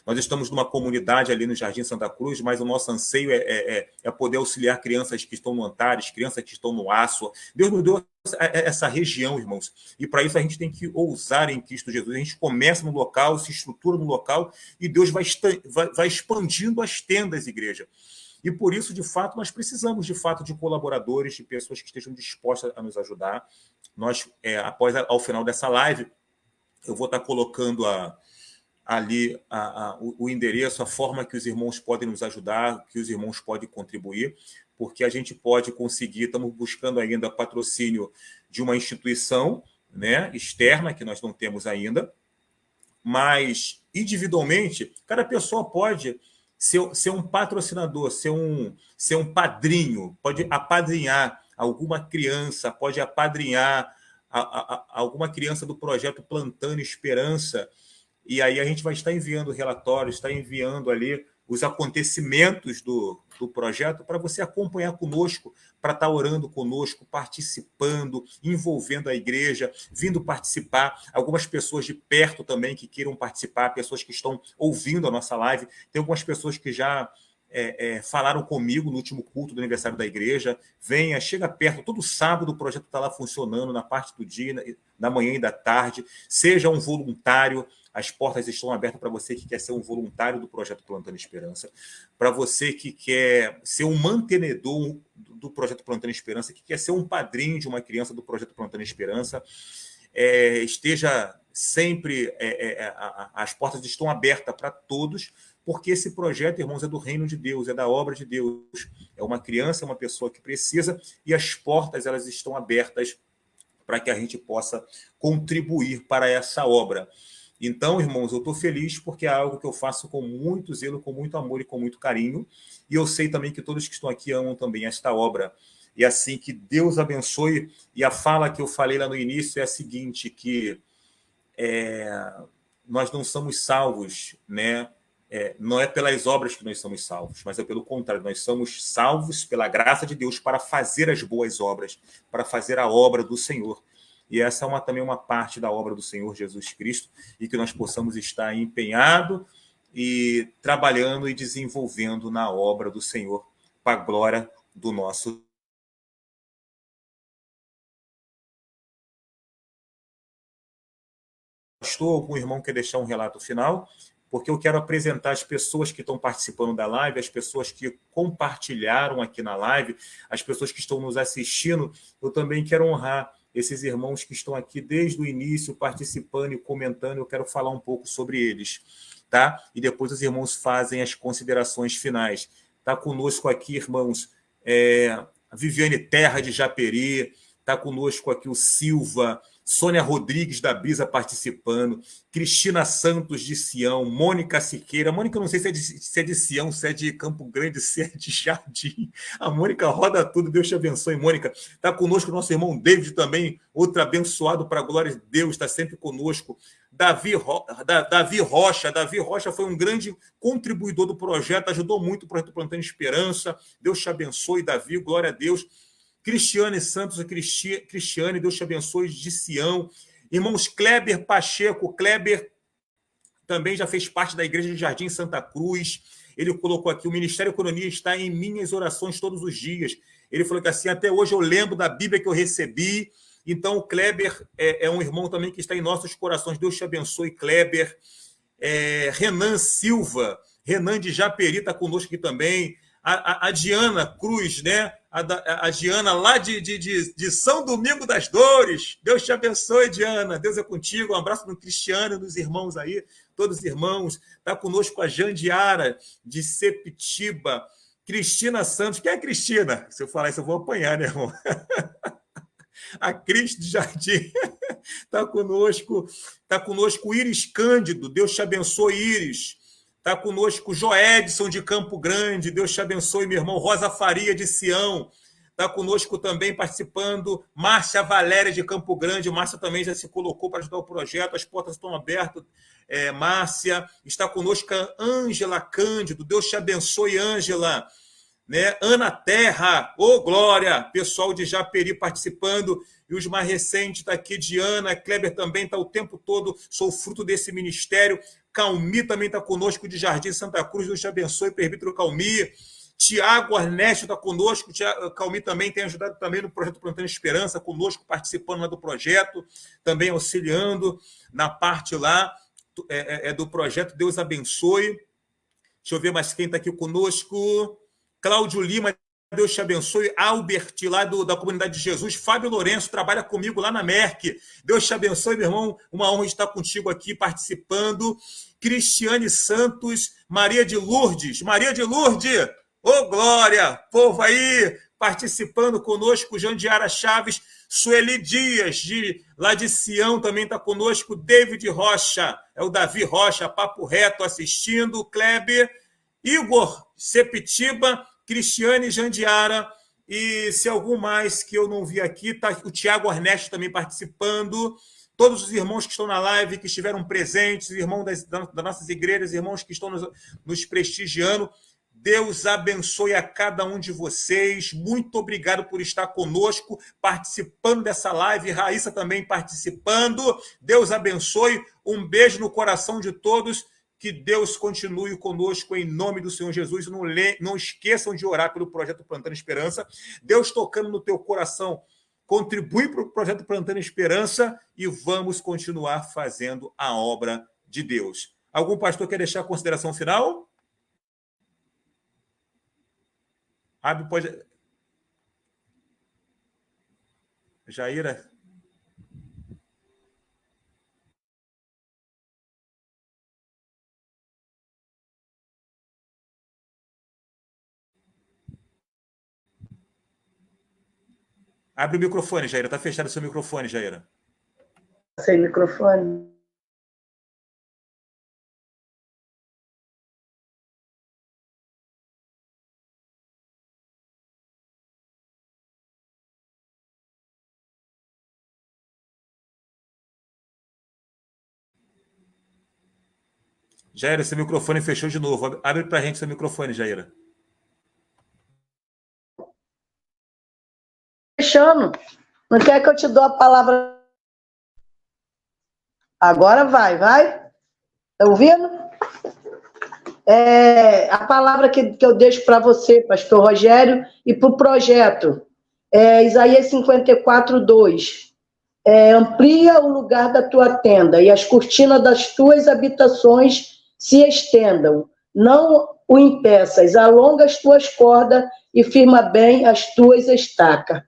Nós estamos numa comunidade ali no Jardim Santa Cruz, mas o nosso anseio é poder auxiliar crianças que estão no Antares, crianças que estão no Aço. Deus nos deu essa região, irmãos. E para isso a gente tem que ousar em Cristo Jesus. A gente começa no local, se estrutura no local, e Deus vai expandindo as tendas, igreja. E por isso, de fato, nós precisamos, de fato, de colaboradores, de pessoas que estejam dispostas a nos ajudar. Nós, ao final dessa live, eu vou estar colocando ali o endereço, a forma que os irmãos podem nos ajudar, que os irmãos podem contribuir, porque a gente pode conseguir, estamos buscando ainda patrocínio de uma instituição, né, externa, que nós não temos ainda, mas individualmente, cada pessoa pode ser um patrocinador, ser um padrinho, pode apadrinhar alguma criança, pode apadrinhar alguma criança do projeto Plantando Esperança. E aí a gente vai estar enviando relatórios, está enviando ali os acontecimentos do projeto para você acompanhar conosco, para estar orando conosco, participando, envolvendo a igreja, vindo participar. Algumas pessoas de perto também que queiram participar, pessoas que estão ouvindo a nossa live. Tem algumas pessoas que já falaram comigo no último culto do aniversário da igreja. Venha, chega perto. Todo sábado o projeto está lá funcionando, na parte do dia, da manhã e da tarde. Seja um voluntário. As portas estão abertas para você que quer ser um voluntário do projeto Plantando Esperança, para você que quer ser um mantenedor do projeto Plantando Esperança, que quer ser um padrinho de uma criança do projeto Plantando Esperança. Esteja sempre... as portas estão abertas para todos, porque esse projeto, irmãos, é do reino de Deus, é da obra de Deus. É uma criança, é uma pessoa que precisa, e as portas elas estão abertas para que a gente possa contribuir para essa obra. Então, irmãos, eu estou feliz porque é algo que eu faço com muito zelo, com muito amor e com muito carinho. E eu sei também que todos que estão aqui amam também esta obra. E assim, que Deus abençoe. E a fala que eu falei lá no início é a seguinte, que nós não somos salvos, né? Não é pelas obras que nós somos salvos, mas é pelo contrário, nós somos salvos pela graça de Deus para fazer as boas obras, para fazer a obra do Senhor. E essa é também uma parte da obra do Senhor Jesus Cristo, e que nós possamos estar empenhados e trabalhando e desenvolvendo na obra do Senhor, para a glória do nosso pastor. Algum irmão quer deixar um relato final? Porque eu quero apresentar as pessoas que estão participando da live, as pessoas que compartilharam aqui na live, as pessoas que estão nos assistindo. Eu também quero honrar esses irmãos que estão aqui desde o início, participando e comentando. Eu quero falar um pouco sobre eles, tá? E depois os irmãos fazem as considerações finais. Está conosco aqui, irmãos, a Viviane Terra de Japeri, está conosco aqui o Silva, Sônia Rodrigues da Brisa participando, Cristina Santos de Sião, Mônica Siqueira. Mônica, não sei se é de Sião, se é de Campo Grande, se é de Jardim. A Mônica roda tudo, Deus te abençoe, Mônica. Está conosco o nosso irmão David também, outro abençoado para a glória de Deus, está sempre conosco. Davi Rocha foi um grande contribuidor do projeto, ajudou muito o projeto Plantando Esperança. Deus te abençoe, Davi, glória a Deus. Cristiane Santos, Cristiane, Deus te abençoe, de Sião. Irmãos Kleber Pacheco, Kleber também já fez parte da igreja de Jardim Santa Cruz. Ele colocou aqui, o Ministério Coronia está em minhas orações todos os dias. Ele falou que assim, até hoje eu lembro da Bíblia que eu recebi. Então, o Kleber é um irmão também que está em nossos corações. Deus te abençoe, Kleber. Renan Silva, Renan de Japeri está conosco aqui também. A Diana Cruz, né? A Diana lá de São Domingo das Dores. Deus te abençoe, Diana. Deus é contigo. Um abraço do Cristiano, dos irmãos aí, todos os irmãos. Está conosco a Jandiara de Sepitiba. Cristina Santos. Quem é Cristina? Se eu falar isso, eu vou apanhar, né, irmão? A Cris de Jardim está conosco. Está conosco Iris Cândido. Deus te abençoe, Iris. Está conosco Joedson de Campo Grande. Deus te abençoe, meu irmão. Rosa Faria de Sião. Está conosco também participando Márcia Valéria de Campo Grande. Márcia também já se colocou para ajudar o projeto. As portas estão abertas. Márcia. Está conosco a Ângela Cândido. Deus te abençoe, Ângela. Né? Ana Terra, Glória, pessoal de Japeri participando, e os mais recentes está aqui, Diana, Kleber também está o tempo todo, sou fruto desse ministério, Calmi também está conosco, de Jardim Santa Cruz, Deus te abençoe, presbítero Calmi, Tiago Arnesto está conosco, Calmi também tem ajudado também no projeto Plantando Esperança, conosco, participando lá do projeto, também auxiliando na parte lá do projeto, Deus abençoe. Deixa eu ver mais quem está aqui conosco. Cláudio Lima, Deus te abençoe. Albert, lá da Comunidade de Jesus. Fábio Lourenço, trabalha comigo lá na Merck. Deus te abençoe, meu irmão. Uma honra estar contigo aqui participando. Cristiane Santos, Maria de Lourdes. Maria de Lourdes, glória! Povo aí, participando conosco. Jandiara Chaves, Sueli Dias, lá de Sião, também está conosco. David Rocha, é o Davi Rocha, papo reto, assistindo. Kleber, Igor Sepitiba, Cristiane Jandiara, e se algum mais que eu não vi aqui, tá o Tiago Ernesto também participando, todos os irmãos que estão na live, que estiveram presentes, irmãos das nossas igrejas, irmãos que estão nos prestigiando, Deus abençoe a cada um de vocês, muito obrigado por estar conosco, participando dessa live, Raíssa também participando, Deus abençoe, um beijo no coração de todos, que Deus continue conosco em nome do Senhor Jesus. Não esqueçam de orar pelo projeto Plantando Esperança. Deus tocando no teu coração, contribui para o projeto Plantando Esperança e vamos continuar fazendo a obra de Deus. Algum pastor quer deixar a consideração final? Pode. Jaira. Abre o microfone, Jaira. Está fechado o seu microfone, Jaira. Sem microfone. Jaira, seu microfone fechou de novo. Abre para a gente seu microfone, Jaira. Fechando. Não quer que eu te dou a palavra? Agora vai. Está ouvindo? A palavra que eu deixo para você, pastor Rogério, e para o projeto. Isaías 54, 2. Amplia o lugar da tua tenda e as cortinas das tuas habitações se estendam. Não o impeças, alonga as tuas cordas e firma bem as tuas estacas.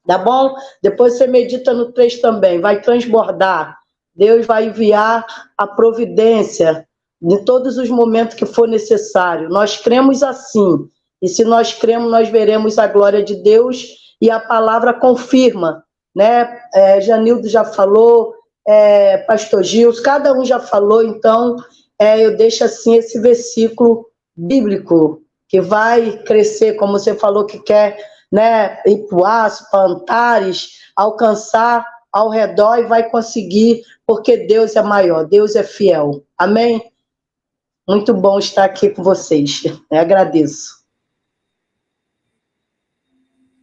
Tá bom? Depois você medita no 3 também. Vai transbordar. Deus vai enviar a providência em todos os momentos que for necessário. Nós cremos assim. E se nós cremos, nós veremos a glória de Deus e a palavra confirma. Né? Janildo já falou, pastor Gils, cada um já falou, então eu deixo assim esse versículo bíblico que vai crescer, como você falou que quer, né, ir para o Aço, para Antares, alcançar ao redor e vai conseguir, porque Deus é maior, Deus é fiel. Amém? Muito bom estar aqui com vocês. Eu agradeço.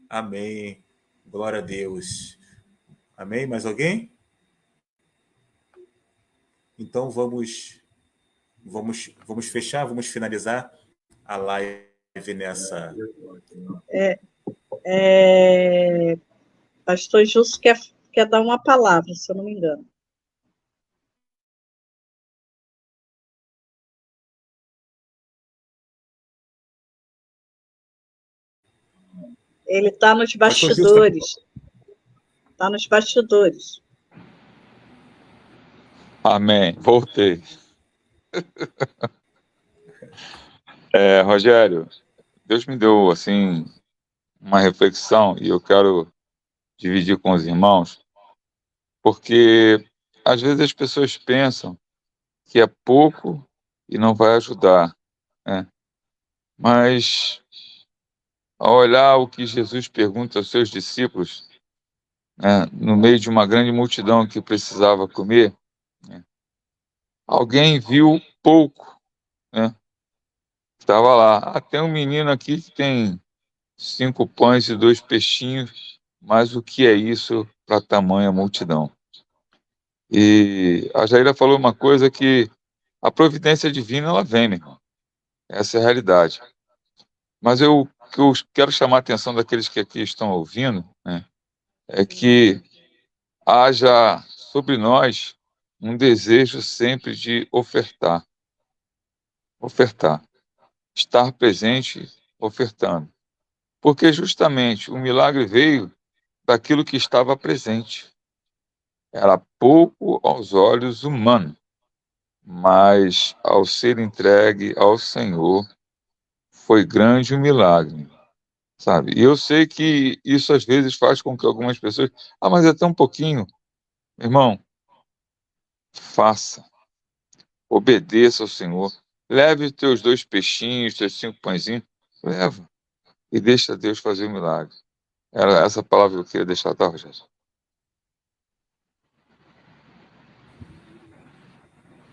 Amém. Glória a Deus. Amém? Mais alguém? Então vamos fechar, vamos finalizar a live nessa. Pastor Justo quer dar uma palavra, se eu não me engano. Ele está nos bastidores. Está nos bastidores. Amém. Voltei. Rogério, Deus me deu, assim, uma reflexão e eu quero dividir com os irmãos, porque às vezes as pessoas pensam que é pouco e não vai ajudar, né? Mas ao olhar o que Jesus pergunta aos seus discípulos, né, no meio de uma grande multidão que precisava comer, né, alguém viu pouco, né? Estava lá. Ah, tem um menino aqui que tem 5 pães e 2 peixinhos, mas o que é isso para tamanha multidão? E a Jaira falou uma coisa que a providência divina, ela vem, meu irmão. Essa é a realidade. Mas que eu quero chamar a atenção daqueles que aqui estão ouvindo, né, é que haja sobre nós um desejo sempre de ofertar, ofertar, estar presente ofertando. Porque justamente o milagre veio daquilo que estava presente. Era pouco aos olhos humanos, mas ao ser entregue ao Senhor, foi grande o milagre, sabe? E eu sei que isso às vezes faz com que algumas pessoas, mas é tão pouquinho. Irmão, faça, obedeça ao Senhor, leve os teus 2 peixinhos, teus 5 pãezinhos, leva e deixa Deus fazer o milagre. Era essa palavra que eu queria deixar, tá, Rogério?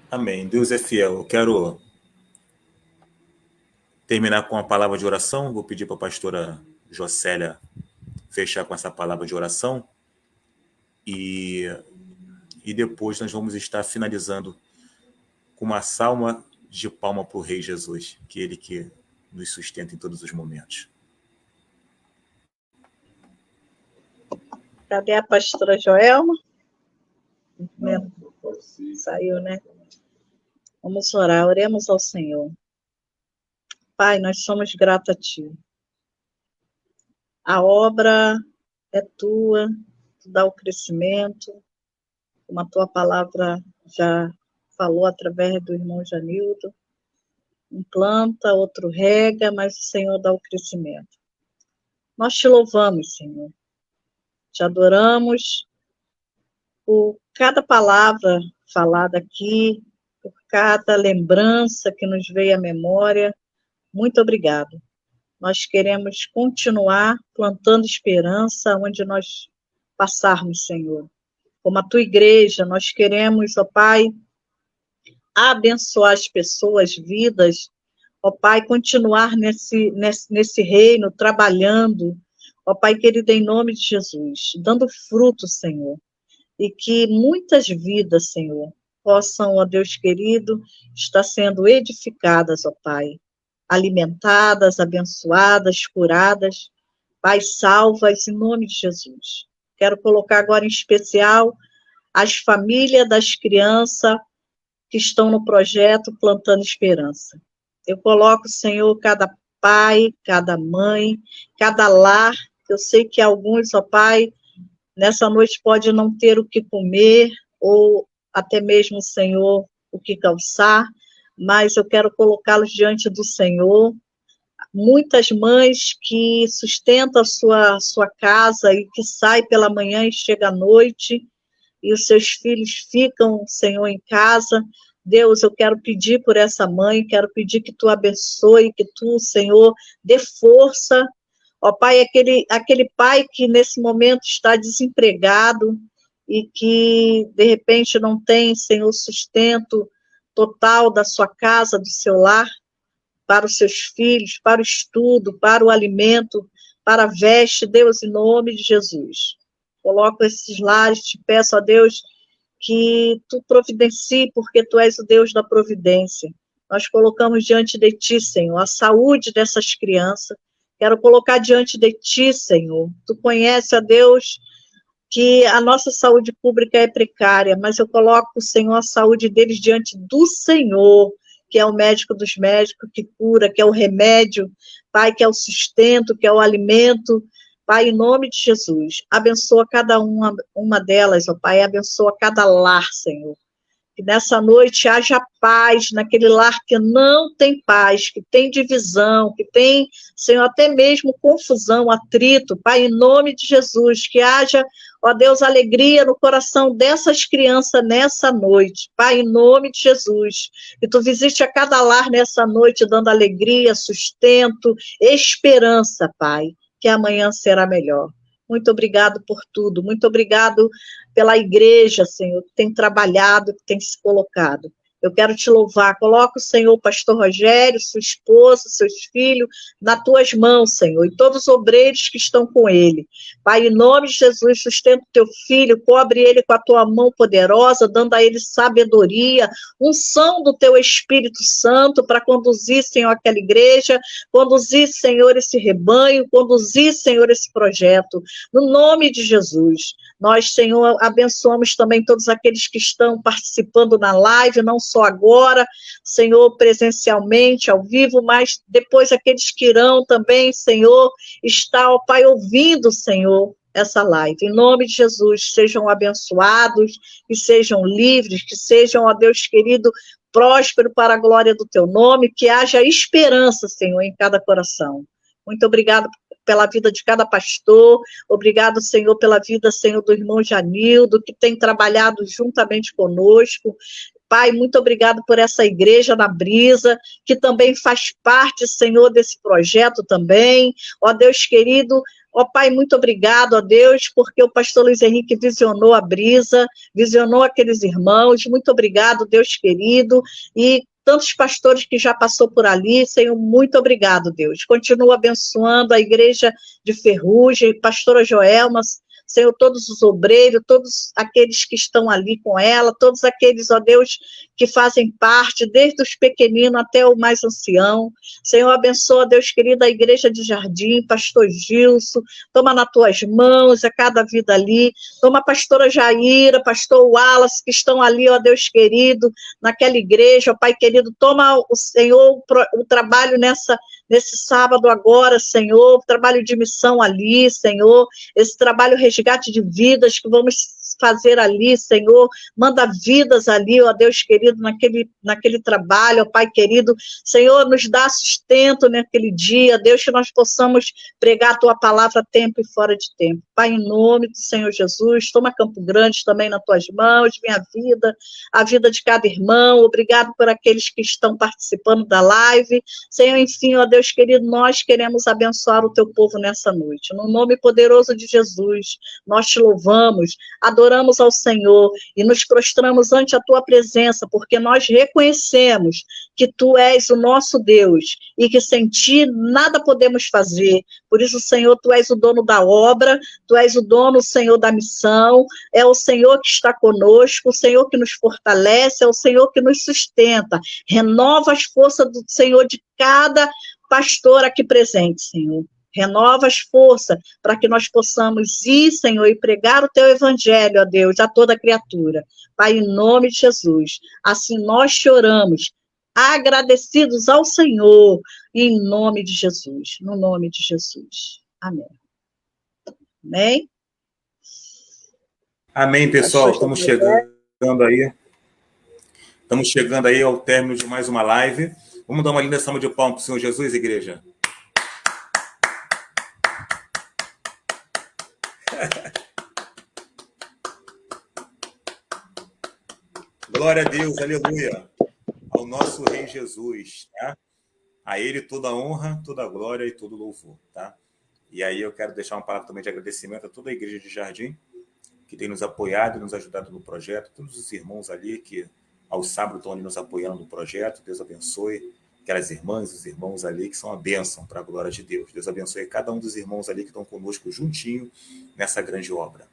Amém. Deus é fiel. Eu quero terminar com uma palavra de oração. Vou pedir para a pastora Jocélia fechar com essa palavra de oração. E depois nós vamos estar finalizando com uma salva de palma para o Rei Jesus, que é Ele que nos sustenta em todos os momentos. Cadê a pastora Joelma? Saiu, né? Vamos orar, oremos ao Senhor. Pai, nós somos gratos a Ti. A obra é Tua, Tu dá o crescimento, como a Tua palavra já falou através do irmão Janildo. Um planta, outro rega, mas o Senhor dá o crescimento. Nós Te louvamos, Senhor. Te adoramos por cada palavra falada aqui, por cada lembrança que nos veio à memória. Muito obrigado. Nós queremos continuar plantando esperança onde nós passarmos, Senhor. Como a Tua igreja, nós queremos, ó Pai, abençoar as pessoas, vidas, ó Pai, continuar nesse reino, trabalhando, ó Pai querido, em nome de Jesus, dando fruto, Senhor, e que muitas vidas, Senhor, possam, ó Deus querido, estar sendo edificadas, ó Pai, alimentadas, abençoadas, curadas, Pai, salvas, em nome de Jesus. Quero colocar agora em especial as famílias das crianças que estão no projeto Plantando Esperança. Eu coloco, Senhor, cada pai, cada mãe, cada lar, eu sei que alguns, ó Pai, nessa noite pode não ter o que comer, ou até mesmo, Senhor, o que calçar, mas eu quero colocá-los diante do Senhor. Muitas mães que sustentam a sua casa e que saem pela manhã e chega à noite, e os seus filhos ficam, Senhor, em casa. Deus, eu quero pedir por essa mãe, quero pedir que Tu abençoe, que Tu, Senhor, dê força. Ó Pai, aquele pai que nesse momento está desempregado e que, de repente, não tem, Senhor, sustento total da sua casa, do seu lar, para os seus filhos, para o estudo, para o alimento, para a veste, Deus, em nome de Jesus. Coloco esses lares, te peço a Deus que Tu providencie, porque Tu és o Deus da providência. Nós colocamos diante de Ti, Senhor, a saúde dessas crianças. Quero colocar diante de Ti, Senhor. Tu conhece, ó Deus, que a nossa saúde pública é precária, mas eu coloco, Senhor, a saúde deles diante do Senhor, que é o médico dos médicos, que cura, que é o remédio, Pai, que é o sustento, que é o alimento. Pai, em nome de Jesus, abençoa cada uma delas, ó Pai, abençoa cada lar, Senhor. Que nessa noite haja paz naquele lar que não tem paz, que tem divisão, que tem, Senhor, até mesmo confusão, atrito. Pai, em nome de Jesus, que haja, ó Deus, alegria no coração dessas crianças nessa noite. Pai, em nome de Jesus, que tu visite a cada lar nessa noite, dando alegria, sustento, esperança, Pai, que amanhã será melhor. Muito obrigado por tudo, muito obrigado pela igreja, Senhor, que tem trabalhado, que tem se colocado. Eu quero te louvar. Coloca o Senhor, pastor Rogério, sua esposa, seus filhos, nas tuas mãos, Senhor, e todos os obreiros que estão com ele. Pai, em nome de Jesus, sustenta o teu filho, cobre ele com a tua mão poderosa, dando a ele sabedoria, unção do teu Espírito Santo para conduzir, Senhor, aquela igreja, conduzir, Senhor, esse rebanho, conduzir, Senhor, esse projeto. No nome de Jesus. Nós, Senhor, abençoamos também todos aqueles que estão participando na live, não só agora, Senhor, presencialmente, ao vivo, mas depois aqueles que irão também, Senhor, estar, ó Pai, ouvindo, Senhor, essa live. Em nome de Jesus, sejam abençoados, que sejam livres, que sejam, ó Deus querido, próspero para a glória do teu nome, que haja esperança, Senhor, em cada coração. Muito obrigado pela vida de cada pastor, obrigado, Senhor, pela vida, Senhor, do irmão Janildo, que tem trabalhado juntamente conosco. Pai, muito obrigado por essa igreja na Brisa, que também faz parte, Senhor, desse projeto também. Ó Deus querido, ó Pai, muito obrigado, ó Deus, porque o pastor Luiz Henrique visionou a Brisa, visionou aqueles irmãos. Muito obrigado, Deus querido, e tantos pastores que já passou por ali, Senhor, muito obrigado, Deus. Continua abençoando a igreja de Ferrugem, pastora Joelma, Senhor, todos os obreiros, todos aqueles que estão ali com ela, todos aqueles, ó Deus, que fazem parte, desde os pequeninos até o mais ancião. Senhor, abençoa, Deus querido, a igreja de Jardim, pastor Gilson, toma nas tuas mãos a cada vida ali, toma a pastora Jaira, pastor Wallace, que estão ali, ó Deus querido, naquela igreja, ó Pai querido, toma o Senhor, o trabalho nesse sábado agora, Senhor, trabalho de missão ali, Senhor, esse trabalho resgate de vidas que vamos fazer ali, Senhor, manda vidas ali, ó Deus querido, naquele trabalho, ó Pai querido, Senhor, nos dá sustento naquele dia, Deus, que nós possamos pregar a Tua palavra a tempo e fora de tempo. Pai, em nome do Senhor Jesus, toma Campo Grande também nas Tuas mãos, minha vida, a vida de cada irmão, obrigado por aqueles que estão participando da live, Senhor, enfim, ó Deus querido, nós queremos abençoar o Teu povo nessa noite, no nome poderoso de Jesus, nós Te louvamos, adoramos ao Senhor e nos prostramos ante a Tua presença, porque nós reconhecemos que Tu és o nosso Deus e que sem Ti nada podemos fazer. Por isso, Senhor, Tu és o dono da obra, Tu és o dono, Senhor, da missão, é o Senhor que está conosco, o Senhor que nos fortalece, é o Senhor que nos sustenta. Renova as forças do Senhor de cada pastor aqui presente, Senhor. Renova as forças para que nós possamos ir, Senhor, e pregar o Teu evangelho, ó Deus, a toda criatura. Pai, em nome de Jesus, assim nós te oramos, agradecidos ao Senhor, em nome de Jesus, no nome de Jesus. Amém. Amém? Amém, pessoal. Estamos chegando aí ao término de mais uma live. Vamos dar uma linda salva de palmas para o Senhor Jesus, igreja. Glória a Deus, aleluia, ao nosso Rei Jesus, tá? A Ele toda a honra, toda a glória e todo louvor, tá? E aí eu quero deixar uma palavra também de agradecimento a toda a Igreja de Jardim, que tem nos apoiado e nos ajudado no projeto, todos os irmãos ali que aos sábados estão ali nos apoiando no projeto, Deus abençoe aquelas irmãs e os irmãos ali que são a bênção para a glória de Deus. Deus abençoe cada um dos irmãos ali que estão conosco juntinho nessa grande obra.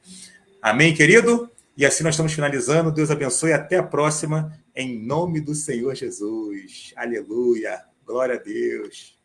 Amém, querido? E assim nós estamos finalizando. Deus abençoe. Até a próxima. Em nome do Senhor Jesus. Aleluia. Glória a Deus.